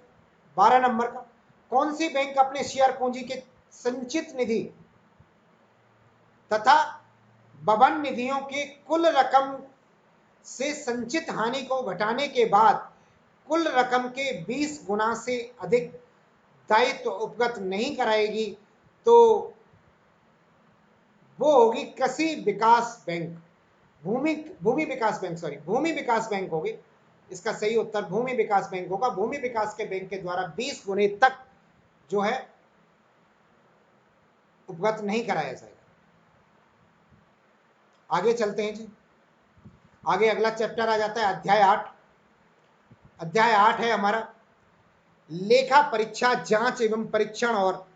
12 नंबर का, कौन सी बैंक अपने शेयर पूंजी के संचित निधि तथा भवन निधियों के कुल रकम से संचित हानि को घटाने के बाद कुल रकम के 20 गुना से अधिक दायित्व उपगत नहीं कराएगी, तो वो होगी कृषि विकास बैंक, भूमि भूमि विकास बैंक, सॉरी भूमि विकास बैंक होगी। इसका सही उत्तर भूमि विकास बैंक होगा। भूमि विकास के बैंक के द्वारा 20 गुने तक जो है उपगत नहीं कराया जाएगा। आगे चलते हैं जी, आगे अगला चैप्टर आ जाता है अध्याय 8। अध्याय 8 है हमारा लेखा परीक्षा, जांच एवं परीक्षण और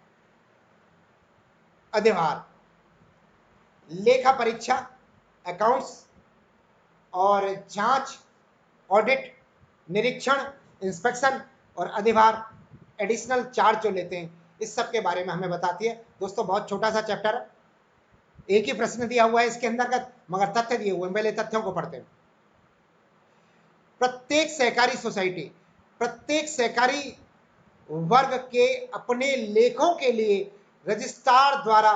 अधिभार। लेखा परीक्षा अकाउंट्स और जांच ऑडिट, निरीक्षण इंस्पेक्शन और अधिभार एडिशनल चार्ज जो लेते हैं, इस सब के बारे में हमें बताती है। दोस्तों बहुत छोटा सा चैप्टर है, एक ही प्रश्न दिया हुआ है इसके अंतर्गत, मगर तथ्य दिए हुए हैं। पहले तथ्यों को पढ़ते हैं। प्रत्येक सहकारी सोसाइटी, प्रत्येक सहकारी वर्ग के अपने लेखों के लिए रजिस्ट्रार द्वारा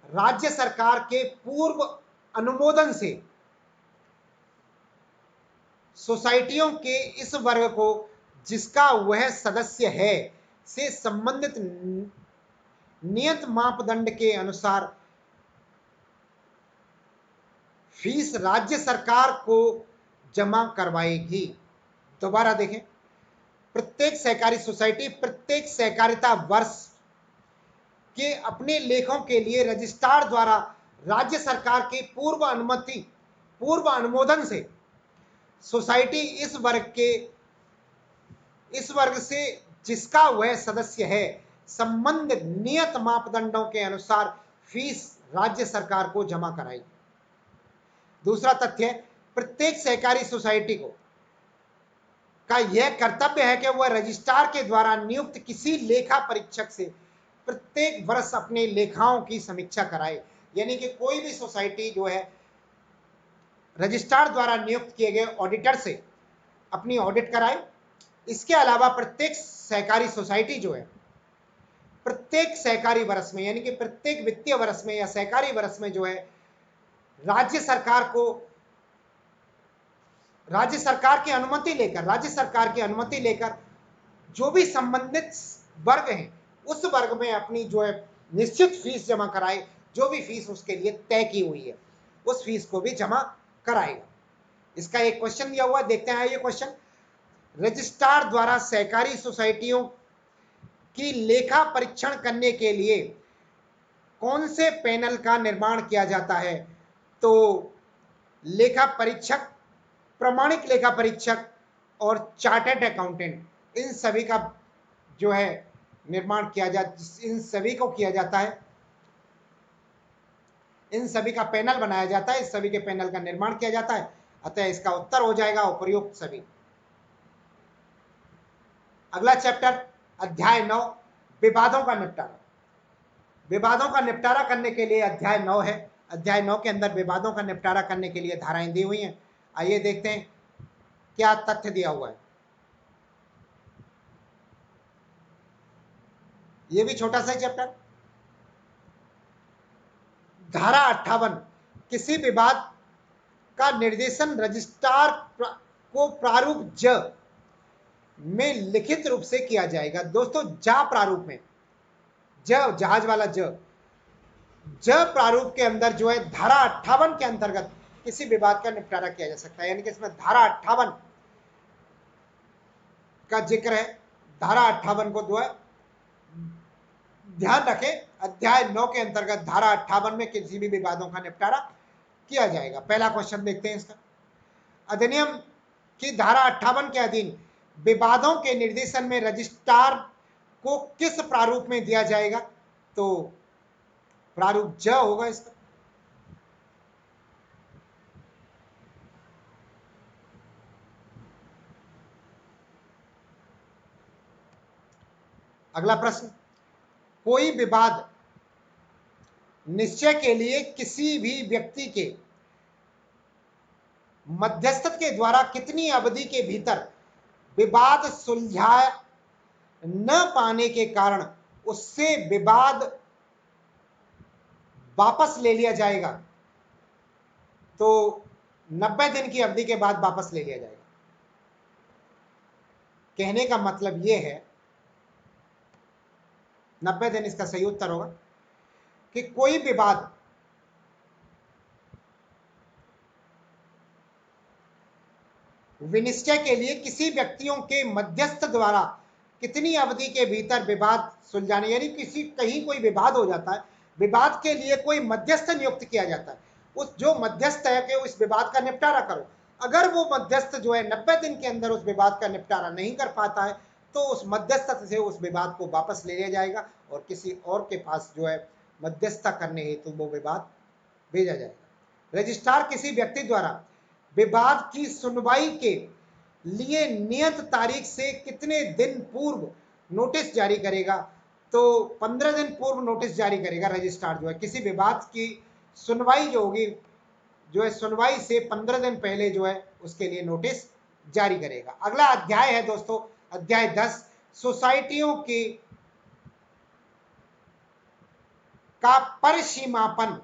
राज्य सरकार के पूर्व अनुमोदन से सोसाइटियों के इस वर्ग को जिसका वह सदस्य है से संबंधित नियत मापदंड के अनुसार फीस राज्य सरकार को जमा करवाएगी। दोबारा देखें, प्रत्येक सहकारी सोसाइटी प्रत्येक सहकारिता वर्ष के अपने लेखों के लिए रजिस्ट्रार द्वारा राज्य सरकार के पूर्व अनुमोदन से सोसाइटी इस वर्ग से जिसका वह सदस्य है संबंधित नियत मापदंडों के अनुसार फीस राज्य सरकार को जमा कराएगी। दूसरा तथ्य, प्रत्येक सहकारी सोसाइटी का यह कर्तव्य है कि वह रजिस्ट्रार के द्वारा नियुक्त किसी लेखा परीक्षक से प्रत्येक वर्ष अपने लेखाओं की समीक्षा कराए। यानी कि कोई भी सोसाइटी जो है रजिस्ट्रार द्वारा नियुक्त किए गए ऑडिटर से अपनी ऑडिट कराए। इसके अलावा प्रत्येक सहकारी सोसाइटी जो है प्रत्येक सहकारी वर्ष में, यानी कि प्रत्येक वित्तीय वर्ष में या सहकारी वर्ष में जो है राज्य सरकार की अनुमति लेकर जो भी संबंधित वर्ग हैं उस वर्ग में अपनी जो है निश्चित फीस जमा कराए। जो भी फीस उसके लिए तय की हुई है उस फीस को भी जमा कराएगा। इसका एक क्वेश्चन दिया हुआ, देखते हैं ये क्वेश्चन। रजिस्ट्रार द्वारा सहकारी सोसाइटियों की लेखा परीक्षण करने के लिए कौन से पैनल का निर्माण किया जाता है? तो लेखा परीक्षक, प्रमाणिक लेखा परीक्षक और चार्टर्ड अकाउंटेंट, इन सभी का जो है निर्माण इन सभी को किया जाता है। इन सभी का पैनल बनाया जाता है, इस सभी के पैनल का निर्माण किया जाता है। अतः इसका उत्तर हो जाएगा उपर्युक्त सभी। अगला चैप्टर अध्याय 9 विवादों का निपटारा। विवादों का निपटारा करने के लिए अध्याय 9 है। अध्याय 9 के अंदर विवादों का निपटारा करने के लिए धाराएं दी हुई हैं। आइए देखते हैं क्या तथ्य दिया हुआ है। यह भी छोटा सा चैप्टर। धारा 58, किसी विवाद का निर्देशन रजिस्ट्रार को प्रारूप ज में लिखित रूप से किया जाएगा। दोस्तों जा प्रारूप में, जहाज वाला ज प्रारूप के अंदर जो है धारा 58 के अंतर्गत किसी विवाद का निपटारा किया जा सकता है। यानी कि इसमें धारा 58 का जिक्र है। धारा 58 को जो है ध्यान रखें, अध्याय 9 के अंतर्गत धारा 58 में किसी भी विवादों का निपटारा किया जाएगा। पहला क्वेश्चन देखते हैं इसका। अधिनियम की धारा 58 के अधीन विवादों के निर्देशन में रजिस्ट्रार को किस प्रारूप में दिया जाएगा? तो प्रारूप ज होगा इसका। अगला प्रश्न, कोई विवाद निश्चय के लिए किसी भी व्यक्ति के मध्यस्थ के द्वारा कितनी अवधि के भीतर विवाद सुलझा न पाने के कारण उससे विवाद वापस ले लिया जाएगा? तो 90 दिन की अवधि के बाद वापस ले लिया जाएगा। कहने का मतलब यह है, 90 दिन इसका सही उत्तर होगा कि कोई विवाद विनिश्चय के लिए किसी व्यक्तियों के मध्यस्थ द्वारा कितनी अवधि के भीतर विवाद सुलझाने, यानी किसी कहीं कोई विवाद हो जाता है, विवाद के लिए कोई मध्यस्थ नियुक्त किया जाता है, उस जो मध्यस्थ है कि उस विवाद का निपटारा करो। अगर वो मध्यस्थ जो है 90 दिन के अंदर उस विवाद का निपटारा नहीं कर पाता है तो उस मध्यस्थ से उस विवाद को वापस ले लिया जाएगा और किसी और के पास जो है मध्यस्थता करने हेतु वो विवाद भेजा जाएगा। रजिस्ट्रार किसी व्यक्ति द्वारा विवाद की सुनवाई के लिए नियत तारीख से कितने दिन पूर्व नोटिस जारी करेगा? तो 15 दिन पूर्व नोटिस जारी करेगा रजिस्ट्रार जो है, किसी विवाद की सुनवाई जो होगी जो है सुनवाई से 15 दिन पहले जो है उसके लिए नोटिस जारी करेगा। अगला अध्याय है दोस्तों, अध्याय 10, सोसाइटियों की का परिसीमापन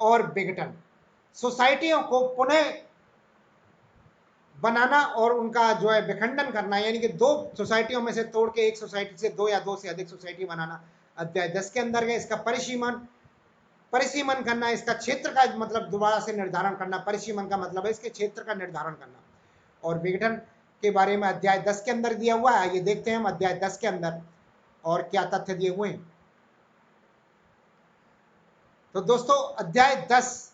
और विघटन। सोसाइटियों को पुनः बनाना और उनका जो है विखंडन करना, यानी कि दो सोसाइटियों में से तोड़ के एक सोसाइटी से दो या दो से अधिक सोसाइटी बनाना अध्याय 10 के अंदर है। इसका परिसीमन करना, इसका क्षेत्र का मतलब दोबारा से निर्धारण करना। परिसीमन का मतलब है इसके क्षेत्र का निर्धारण करना। और विघटन के बारे में अध्याय 10 के अंदर दिया हुआ है। ये देखते हैं हम अध्याय 10 के अंदर और क्या तथ्य दिए हुए हैं। तो दोस्तों अध्याय 10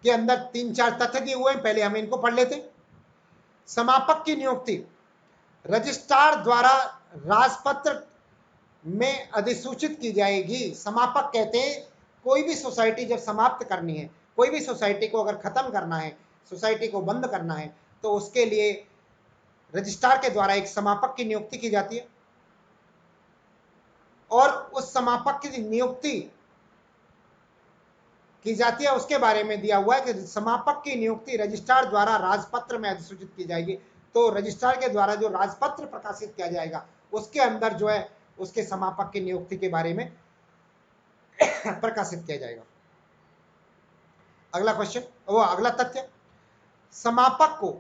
के अंदर 3-4 तथ्य दिए हुए हैं, पहले हम इनको पढ़ लेते। समापक की नियुक्ति रजिस्ट्रार द्वारा राजपत्र में अधिसूचित की जाएगी। समापक कहते हैं कोई भी सोसाइटी जब समाप्त करनी है, कोई भी सोसाइटी को अगर खत्म करना है, सोसाइटी को बंद करना है, तो उसके लिए रजिस्ट्रार के द्वारा एक समापक की नियुक्ति की जाती है और उस समापक की नियुक्ति की जाती है उसके बारे में दिया हुआ है कि समापक की नियुक्ति रजिस्ट्रार द्वारा राजपत्र में अधिसूचित की जाएगी। तो रजिस्ट्रार के द्वारा जो राजपत्र प्रकाशित किया जाएगा उसके अंदर जो है उसके समापक की नियुक्ति के बारे में प्रकाशित किया जाएगा। अगला क्वेश्चन, वो अगला तथ्य, समापक को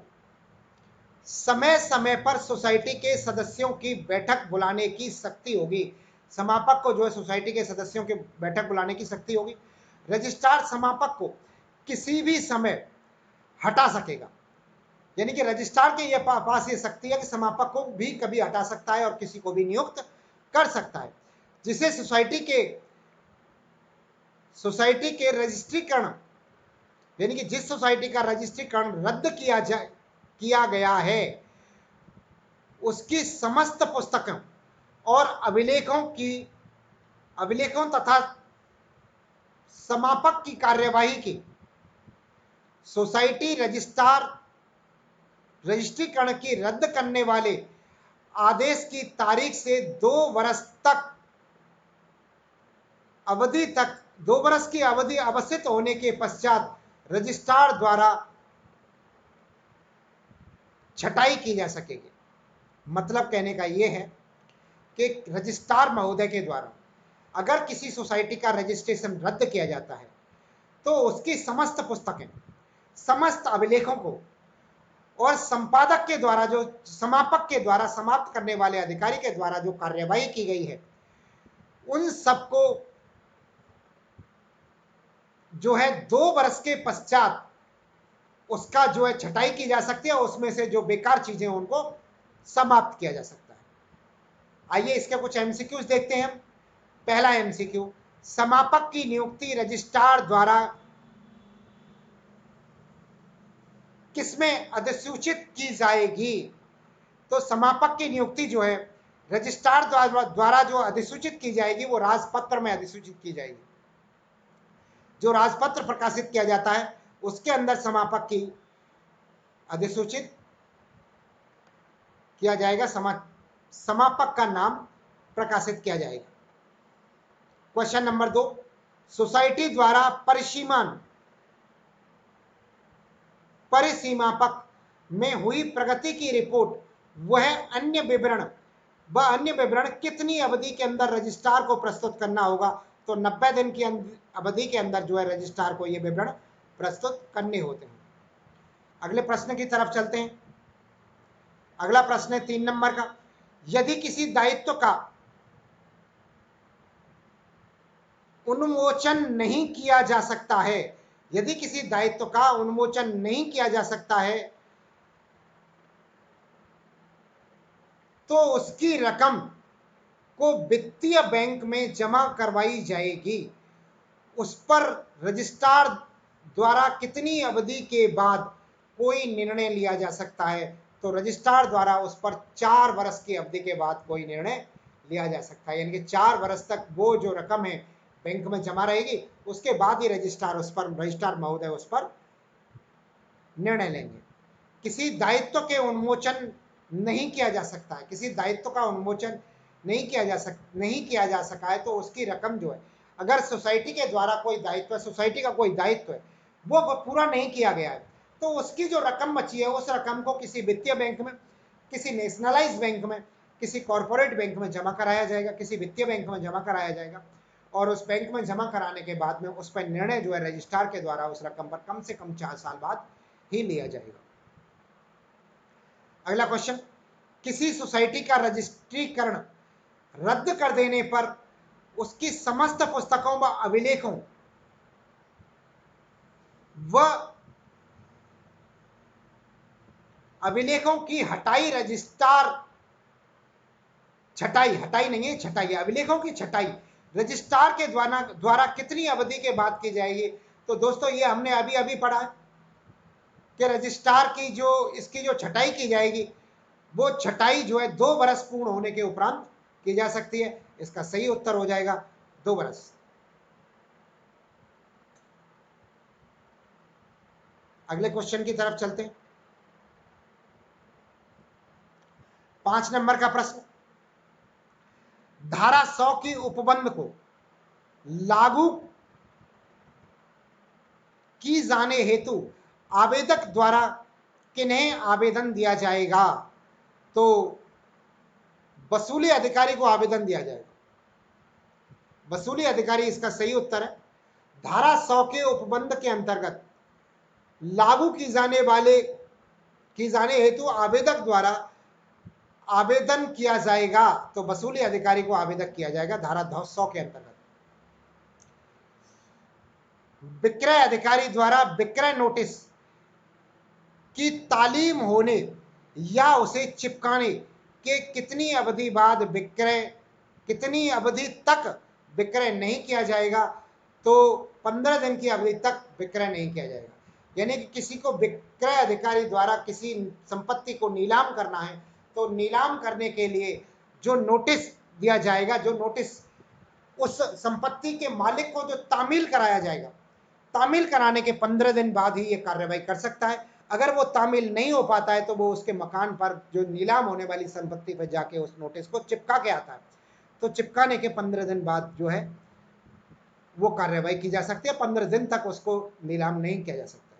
समय समय पर सोसाइटी के सदस्यों की बैठक बुलाने की शक्ति होगी। समापक को जो है सोसाइटी के सदस्यों की बैठक बुलाने की शक्ति होगी। रजिस्ट्रार समापक को किसी भी समय हटा सकेगा, यानी कि रजिस्ट्रार के पास ये शक्ति है कि समापक को भी कभी हटा सकता है और किसी को भी नियुक्त कर सकता है। जिसे सोसाइटी के रजिस्ट्रीकरण, यानी कि जिस सोसाइटी का रजिस्ट्रीकरण रद्द किया गया है उसकी समस्त पुस्तकों और अभिलेखों तथा समापक की कार्यवाही की सोसाइटी रजिस्ट्रीकरण की रद्द करने वाले आदेश की तारीख से 2 वर्ष की अवधि अवसित होने के पश्चात रजिस्ट्रार द्वारा छटाई की जा सकेगी। मतलब कहने का यह है कि रजिस्ट्रार महोदय के द्वारा अगर किसी सोसाइटी का रजिस्ट्रेशन रद्द किया जाता है तो उसकी समस्त पुस्तकें, समस्त अभिलेखों को और संपादक के द्वारा, जो समापक के द्वारा समाप्त करने वाले अधिकारी के द्वारा जो कार्यवाही की गई है, उन सबको जो है 2 वर्ष के पश्चात उसका जो है छटाई की जा सकती है और उसमें से जो बेकार चीजें उनको समाप्त किया जा सकता है। आइए इसके कुछ एमसीक्यूज देखते हैं हम। पहला एमसीक्यू, समापक की नियुक्ति रजिस्ट्रार द्वारा किसमें अधिसूचित की जाएगी? तो समापक की नियुक्ति जो है रजिस्ट्रार द्वारा जो अधिसूचित की जाएगी वो राजपत्र में अधिसूचित की जाएगी। जो राजपत्र प्रकाशित किया जाता है उसके अंदर समापक की अधिसूचित किया जाएगा। समापक का नाम प्रकाशित किया जाएगा। क्वेश्चन नंबर 2, सोसाइटी द्वारा परिसीमापक में हुई प्रगति की रिपोर्ट वह अन्य विवरण कितनी अवधि के अंदर रजिस्ट्रार को प्रस्तुत करना होगा? तो 90 दिन की अवधि के अंदर जो है रजिस्ट्रार को ये विवरण प्रस्तुत करने होते हैं। अगले प्रश्न की तरफ चलते हैं। अगला प्रश्न है 3 नंबर का, यदि किसी दायित्व का उन्मोचन नहीं किया जा सकता है, यदि किसी दायित्व का उन्मोचन नहीं किया जा सकता है तो उसकी रकम को वित्तीय बैंक में जमा करवाई जाएगी। उस पर रजिस्ट्रार द्वारा कितनी अवधि के बाद कोई निर्णय लिया जा सकता है? तो रजिस्ट्रार द्वारा उस पर 4 वर्ष की अवधि के बाद कोई निर्णय लिया जा सकता है, यानी कि 4 वर्ष तक वो जो रकम है बैंक में जमा रहेगी, उसके बाद ही रजिस्ट्रार महोदय उस पर निर्णय लेंगे। किसी दायित्व के उन्मोचन नहीं किया जा सकता है, किसी दायित्व का उन्मोचन नहीं किया जा सका है तो उसकी रकम जो है, अगर सोसाइटी के द्वारा कोई दायित्व है, सोसाइटी का कोई दायित्व है, वो पूरा नहीं किया गया है, तो उसकी जो रकम बची है उस रकम को किसी वित्तीय बैंक में, किसी नेशनलाइज बैंक में, किसी कॉर्पोरेट बैंक में जमा कराया जाएगा, किसी वित्तीय बैंक में जमा कराया जाएगा और उस बैंक में जमा कराने के बाद में उस पर निर्णय जो है रजिस्ट्रार के द्वारा उस रकम पर कम से कम 4 साल बाद ही लिया जाएगा। अगला क्वेश्चन, किसी सोसाइटी का रजिस्ट्रीकरण रद्द कर देने पर उसकी समस्त पुस्तकों व अभिलेखों की हटाई अभिलेखों की छटाई रजिस्ट्रार के द्वारा कितनी अवधि के बाद की जाएगी? तो दोस्तों ये हमने अभी अभी पढ़ा है कि रजिस्ट्रार की इसकी जो छटाई की जाएगी वो छटाई जो है 2 वर्ष पूर्ण होने के उपरांत की जा सकती है। इसका सही उत्तर हो जाएगा 2 वर्ष। अगले क्वेश्चन की तरफ चलते हैं। 5 नंबर का प्रश्न, धारा 100 की उपबंध को लागू की जाने हेतु आवेदक द्वारा किन्हें आवेदन दिया जाएगा? तो वसूली अधिकारी को आवेदन दिया जाएगा। वसूली अधिकारी इसका सही उत्तर है। धारा 100 के उपबंध के अंतर्गत लागू की जाने हेतु आवेदक द्वारा आवेदन किया जाएगा, तो वसूली अधिकारी को आवेदक किया जाएगा धारा 100 के अंतर्गत। विक्रय अधिकारी द्वारा विक्रय नोटिस की तालीम होने या उसे चिपकाने के कितनी अवधि तक विक्रय नहीं किया जाएगा? तो 15 दिन की अवधि तक विक्रय नहीं किया जाएगा। यानी कि किसी को विक्रय अधिकारी द्वारा किसी संपत्ति को नीलाम करना है तो नीलाम करने के लिए जो नोटिस दिया जाएगा, जो नोटिस उस संपत्ति के मालिक को जो तामील कराया जाएगा, तामील कराने के 15 दिन बाद ही ये कार्रवाई कर सकता है। अगर वो तामील नहीं हो पाता है तो वो उसके मकान पर जो नीलाम होने वाली संपत्ति पर जाके उस नोटिस को चिपका के आता है, तो चिपकाने के 15 दिन बाद जो है वो कार्रवाई की जा सकती है। 15 दिन तक उसको नीलाम नहीं किया जा सकता।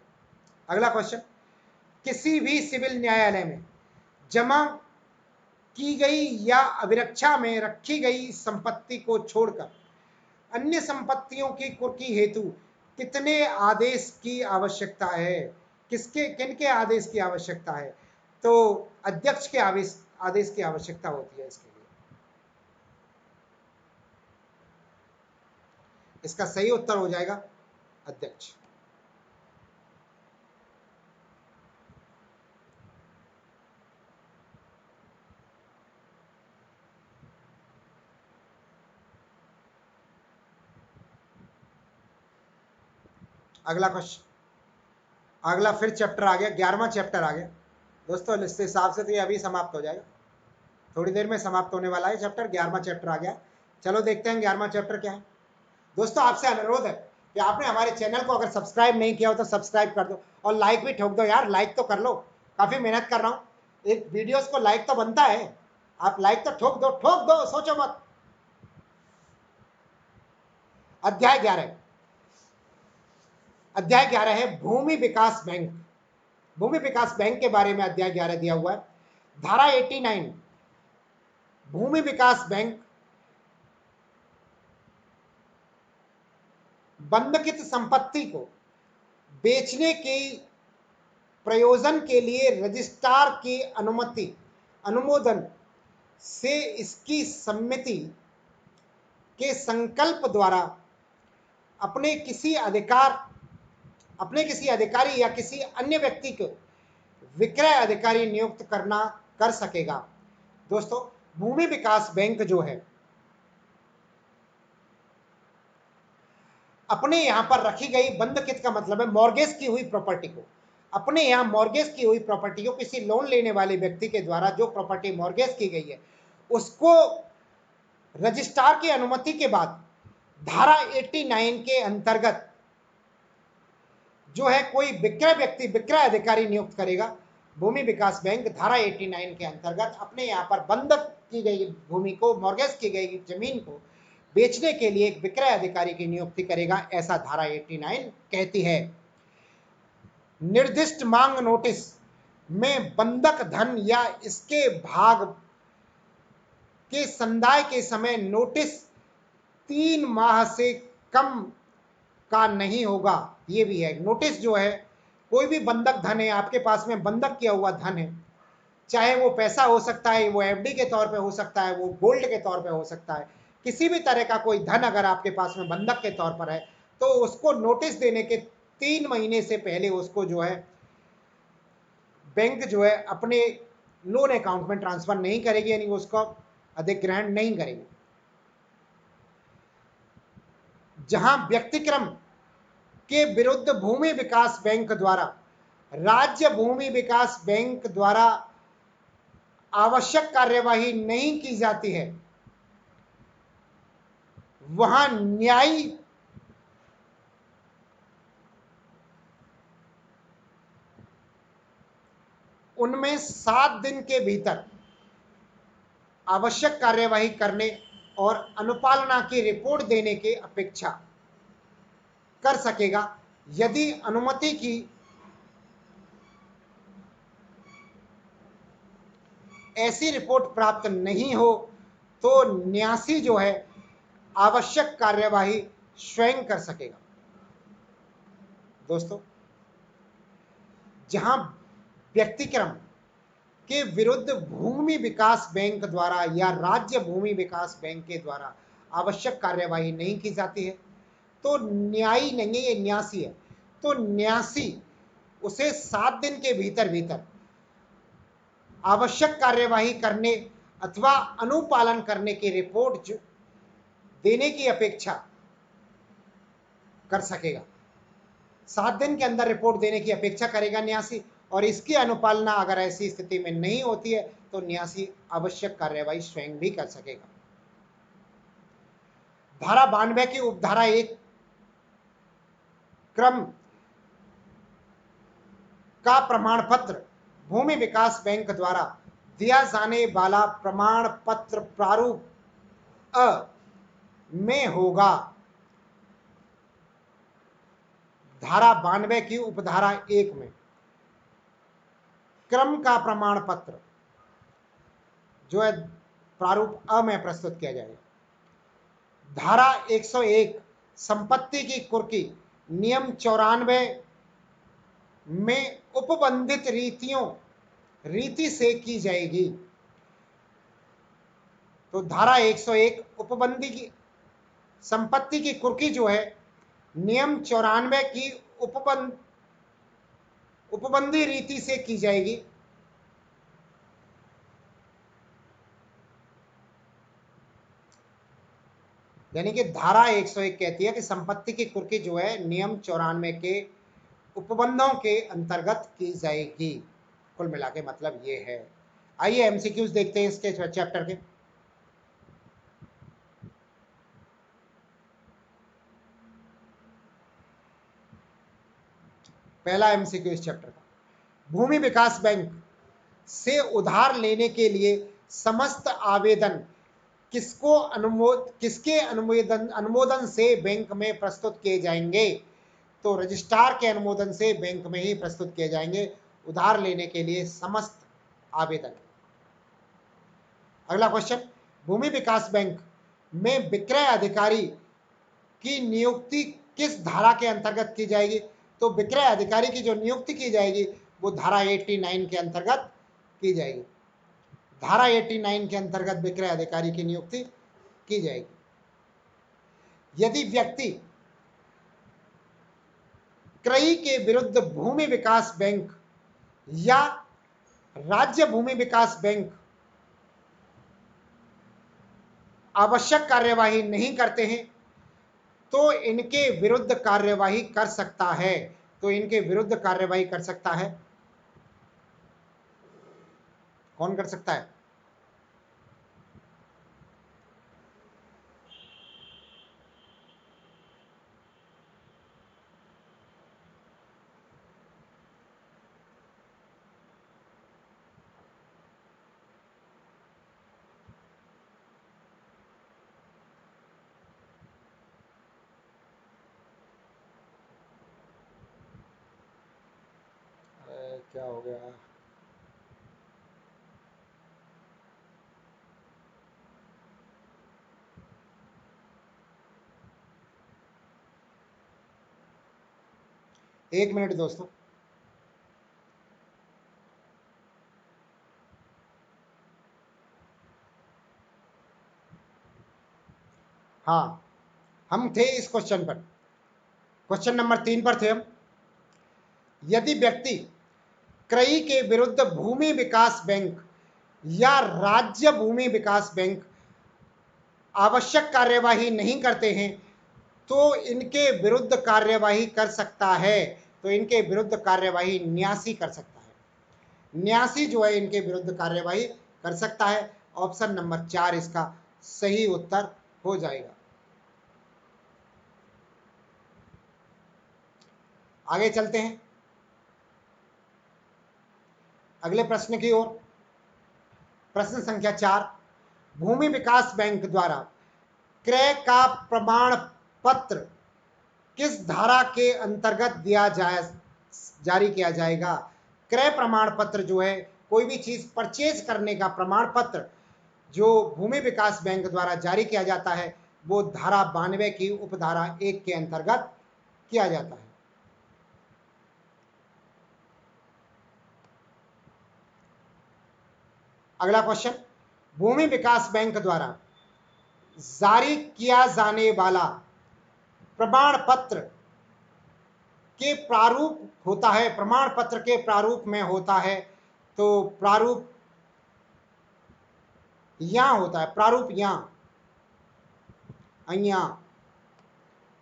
अगला क्वेश्चन, किसी भी सिविल न्यायालय में जमा की गई या अभिरक्षा में रखी गई संपत्ति को छोड़कर अन्य संपत्तियों की कुर्की हेतु कितने आदेश की आवश्यकता है? किनके आदेश की आवश्यकता है? तो अध्यक्ष के आदेश की आवश्यकता होती है इसके लिए। इसका सही उत्तर हो जाएगा अध्यक्ष। अगला क्वेश्चन, अगला फिर चैप्टर आ गया, 11वां चैप्टर आ गया दोस्तों। इस हिसाब से तो ये अभी समाप्त हो जाएगा, थोड़ी देर में समाप्त होने वाला है चैप्टर। 11वां चैप्टर आ गया। चलो देखते हैं 11वां चैप्टर क्या है। दोस्तों आपसे अनुरोध है कि आपने हमारे चैनल को अगर सब्सक्राइब नहीं किया हो तो सब्सक्राइब कर दो और लाइक भी ठोक दो यार, लाइक तो कर लो, काफी मेहनत कर रहा हूँ, एक वीडियोस को लाइक तो बनता है। आप लाइक तो ठोक दो, सोचो मत। अध्याय 11, अध्याय 11 है भूमि विकास बैंक। भूमि विकास बैंक के बारे में अध्याय 11 दिया हुआ है। धारा 89, भूमि विकास बैंक बंधकित संपत्ति को बेचने के प्रयोजन के लिए रजिस्ट्रार की अनुमोदन से इसकी सम्मति के संकल्प द्वारा अपने किसी अधिकारी या किसी अन्य व्यक्ति को विक्रय अधिकारी नियुक्त कर सकेगा। दोस्तों, भूमि विकास बैंक जो है अपने यहां पर रखी गई, बंधकित का मतलब है मॉर्गेज की हुई प्रॉपर्टी को, अपने यहां मॉर्गेज की हुई प्रॉपर्टी को किसी लोन लेने वाले व्यक्ति के द्वारा जो प्रॉपर्टी मॉर्गेज की गई है उसको रजिस्ट्रार की अनुमति के बाद धारा 89 के अंतर्गत जो है कोई विक्रय अधिकारी नियुक्त करेगा। भूमि विकास बैंक धारा 89 के अंतर्गत अपने यहाँ पर बंधक की गई भूमि को, मॉर्गेज की गई जमीन को बेचने के लिए एक विक्रय अधिकारी की नियुक्ति करेगा, ऐसा धारा 89 कहती है। निर्दिष्ट मांग नोटिस में बंधक धन या इसके भाग के संदाय के समय नोटिस 3 माह से कम का नहीं होगा। ये भी है, नोटिस जो है, कोई भी बंधक धन है आपके पास में, बंधक किया हुआ धन है, चाहे वो पैसा हो सकता है, वो एफडी के तौर पे हो सकता है, वो गोल्ड के तौर पे हो सकता है, किसी भी तरह का कोई धन अगर आपके पास में बंधक के तौर पर है तो उसको नोटिस देने के 3 महीने से पहले उसको जो है बैंक जो है अपने लोन अकाउंट में ट्रांसफर नहीं करेगी, यानी उसको अधिग्रहण नहीं करेगी। जहां व्यक्तिक्रम के विरुद्ध भूमि विकास बैंक द्वारा राज्य भूमि विकास बैंक द्वारा आवश्यक कार्यवाही नहीं की जाती है, वहां न्यायी उनमें 7 दिन के भीतर आवश्यक कार्यवाही करने और अनुपालना की रिपोर्ट देने की अपेक्षा कर सकेगा। यदि अनुमति की ऐसी रिपोर्ट प्राप्त नहीं हो तो न्यासी जो है आवश्यक कार्यवाही स्वयं कर सकेगा। दोस्तों, जहां व्यक्तिक्रम के विरुद्ध भूमि विकास बैंक द्वारा या राज्य भूमि विकास बैंक के द्वारा आवश्यक कार्यवाही नहीं की जाती है तो न्यायी नहीं है, ये न्यासी है, तो न्यासी उसे 7 दिन के भीतर आवश्यक कार्यवाही करने अथवा अनुपालन करने की रिपोर्ट देने की अपेक्षा कर सकेगा। 7 दिन के अंदर रिपोर्ट देने की अपेक्षा करेगा न्यासी, और इसकी अनुपालना अगर ऐसी स्थिति में नहीं होती है तो न्यासी आवश्यक कार्यवाही स्वयं भी कर सकेगा। धारा 92 की उपधारा 1 क्रम का प्रमाण पत्र भूमि विकास बैंक द्वारा दिया जाने वाला प्रमाण पत्र प्रारूप अ में होगा। धारा 92 की उपधारा 1 में क्रम का प्रमाण पत्र जो है प्रारूप अ में प्रस्तुत किया जाएगा। धारा 101 संपत्ति की कुर्की नियम 94 में उपबंधित रीति से की जाएगी। तो धारा 101 उपबंधी की संपत्ति की कुर्की जो है नियम 94 की उपबंधी रीति से की जाएगी। यानी कि धारा 101 कहती है कि संपत्ति की कुर्की जो है नियम 94 के उपबंधों के अंतर्गत की जाएगी। कुल मिला के मतलब ये है। आइए एमसीक्यूज देखते हैं इसके चैप्टर के। पहला एमसीक्यू इस चैप्टर का, भूमि विकास बैंक से उधार लेने के लिए समस्त आवेदन किसके अनुमोदन से बैंक में प्रस्तुत किए जाएंगे? तो रजिस्ट्रार के अनुमोदन से बैंक में ही प्रस्तुत किए जाएंगे उधार लेने के लिए समस्त आवेदन। अगला क्वेश्चन, भूमि विकास बैंक में विक्रय अधिकारी की नियुक्ति किस धारा के अंतर्गत की जाएगी? तो विक्रय अधिकारी की जो नियुक्ति की जाएगी वो धारा 89 के अंतर्गत की जाएगी। धारा 89 के अंतर्गत विक्रय अधिकारी की नियुक्ति की जाएगी। यदि व्यक्ति क्रयी के विरुद्ध भूमि विकास बैंक या राज्य भूमि विकास बैंक आवश्यक कार्यवाही नहीं करते हैं तो इनके विरुद्ध कार्यवाही कर सकता है। तो इनके विरुद्ध कार्यवाही कर सकता है, कौन कर सकता है? क्या हो गया? एक मिनट दोस्तों। हाँ, हम थे इस क्वेश्चन पर, क्वेश्चन नंबर 3 पर थे हम। यदि व्यक्ति क्रयी के विरुद्ध भूमि विकास बैंक या राज्य भूमि विकास बैंक आवश्यक कार्यवाही नहीं करते हैं तो इनके विरुद्ध कार्यवाही कर सकता है। तो इनके विरुद्ध कार्यवाही न्यासी कर सकता है। न्यासी जो है इनके विरुद्ध कार्यवाही कर सकता है। ऑप्शन नंबर 4 इसका सही उत्तर हो जाएगा। आगे चलते हैं अगले प्रश्न की ओर। प्रश्न संख्या 4, भूमि विकास बैंक द्वारा क्रय का प्रमाण पत्र किस धारा के अंतर्गत जारी किया जाएगा? क्रय प्रमाण पत्र जो है, कोई भी चीज परचेज करने का प्रमाण पत्र जो भूमि विकास बैंक द्वारा जारी किया जाता है वो धारा 92 की उपधारा 1 के अंतर्गत किया जाता है। अगला क्वेश्चन, भूमि विकास बैंक द्वारा जारी किया जाने वाला प्रमाण पत्र के प्रारूप होता है, प्रमाण पत्र के प्रारूप में होता है। तो प्रारूप यहां होता है, प्रारूप यहां,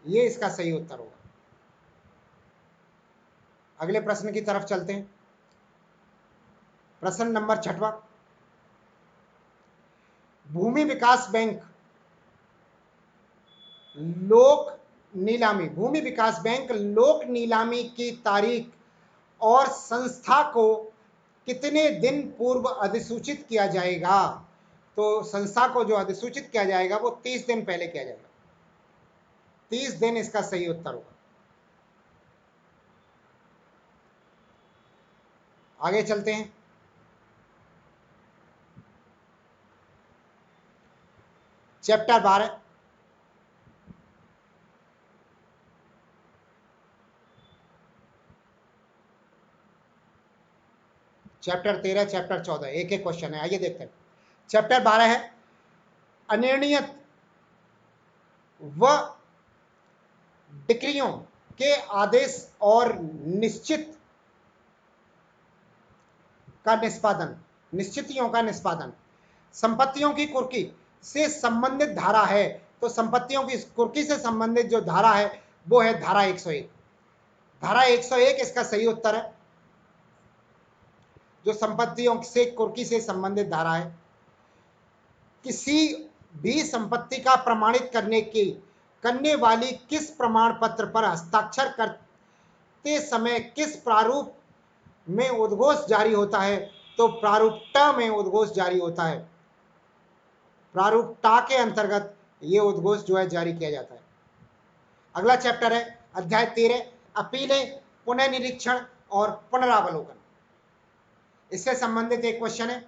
ये इसका सही उत्तर होगा। अगले प्रश्न की तरफ चलते हैं। प्रश्न नंबर 6, भूमि विकास बैंक लोक नीलामी, भूमि विकास बैंक लोक नीलामी की तारीख और संस्था को कितने दिन पूर्व अधिसूचित किया जाएगा? तो संस्था को जो अधिसूचित किया जाएगा वो 30 दिन पहले किया जाएगा। 30 दिन इसका सही उत्तर होगा। आगे चलते हैं। चैप्टर 12, चैप्टर 13, चैप्टर 14, एक एक क्वेश्चन है। आइए देखते हैं। चैप्टर 12 है अनिर्णीत व डिक्रियों के आदेश और निश्चित का निष्पादन, निश्चितियों का निष्पादन। संपत्तियों की कुर्की से संबंधित धारा है। तो संपत्तियों की कुर्की से संबंधित जो धारा है वो है धारा 101। धारा 101 इसका सही उत्तर है। जो संपत्तियों से कुर्की से संबंधित धारा है, किसी भी संपत्ति का प्रमाणित करने वाली किस प्रमाण पत्र पर हस्ताक्षर करते समय किस प्रारूप में उद्घोष जारी होता है? तो प्रारूप ट में उद्घोष जारी होता है। प्रारूप टा के अंतर्गत ये उद्घोष जो है जारी किया जाता है। अगला चैप्टर है अध्याय 13 अपीलें, पुनर्निरीक्षण और पुनरावलोकन। इससे संबंधित एक क्वेश्चन है,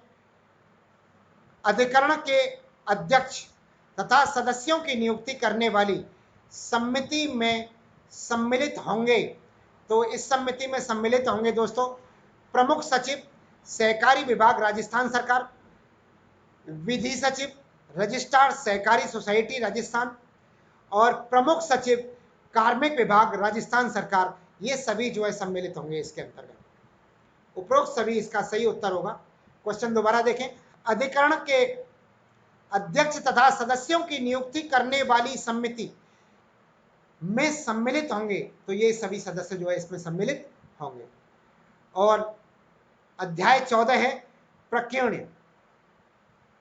अधिकरण के अध्यक्ष तथा सदस्यों की नियुक्ति करने वाली समिति में सम्मिलित होंगे। तो इस समिति में सम्मिलित होंगे दोस्तों प्रमुख सचिव सहकारी विभाग राजस्थान सरकार, विधि सचिव रजिस्ट्रार सहकारी सोसाइटी राजस्थान और प्रमुख सचिव कार्मिक विभाग राजस्थान सरकार, ये सभी जो है सम्मिलित होंगे इसके अंतर्गत। उपरोक्त सभी इसका सही उत्तर होगा। क्वेश्चन दोबारा देखें, अधिकरण के अध्यक्ष तथा सदस्यों की नियुक्ति करने वाली समिति में सम्मिलित होंगे, तो ये सभी सदस्य जो है इसमें सम्मिलित होंगे। और अध्याय 14 है प्रकीर्ण्य।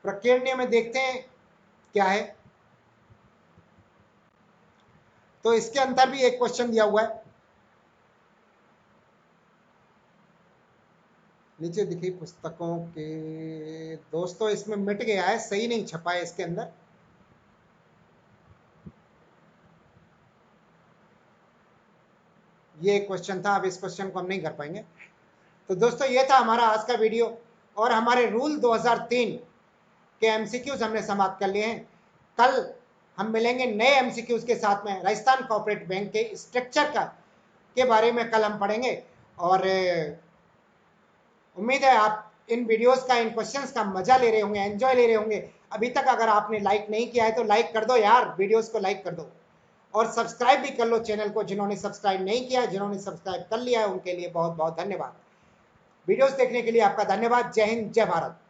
प्रकीर्ण्य में देखते हैं क्या है, तो इसके अंदर भी एक क्वेश्चन दिया हुआ है, नीचे दिखी पुस्तकों के दोस्तों इसमें मिट गया है, सही नहीं छपा है इसके अंदर। ये क्वेश्चन था, अब इस क्वेश्चन को हम नहीं कर पाएंगे। तो दोस्तों ये था हमारा आज का वीडियो और हमारे रूल 2003 के एमसीक्यूज हमने समाप्त कर लिए हैं। कल हम मिलेंगे नए एमसीक्यूज के साथ में। राजस्थान कोऑपरेटिव बैंक के स्ट्रक्चर के बारे में कल हम पढ़ेंगे और उम्मीद है आप इन वीडियोस का, इन क्वेश्चंस का मजा ले रहे होंगे, एंजॉय ले रहे होंगे। अभी तक अगर आपने लाइक नहीं किया है तो लाइक कर दो यार, वीडियोस को लाइक कर दो और सब्सक्राइब भी कर लो चैनल को, जिन्होंने सब्सक्राइब नहीं किया है। जिन्होंने सब्सक्राइब कर लिया है उनके लिए बहुत बहुत धन्यवाद। वीडियोस देखने के लिए आपका धन्यवाद। जय हिंद, जय भारत।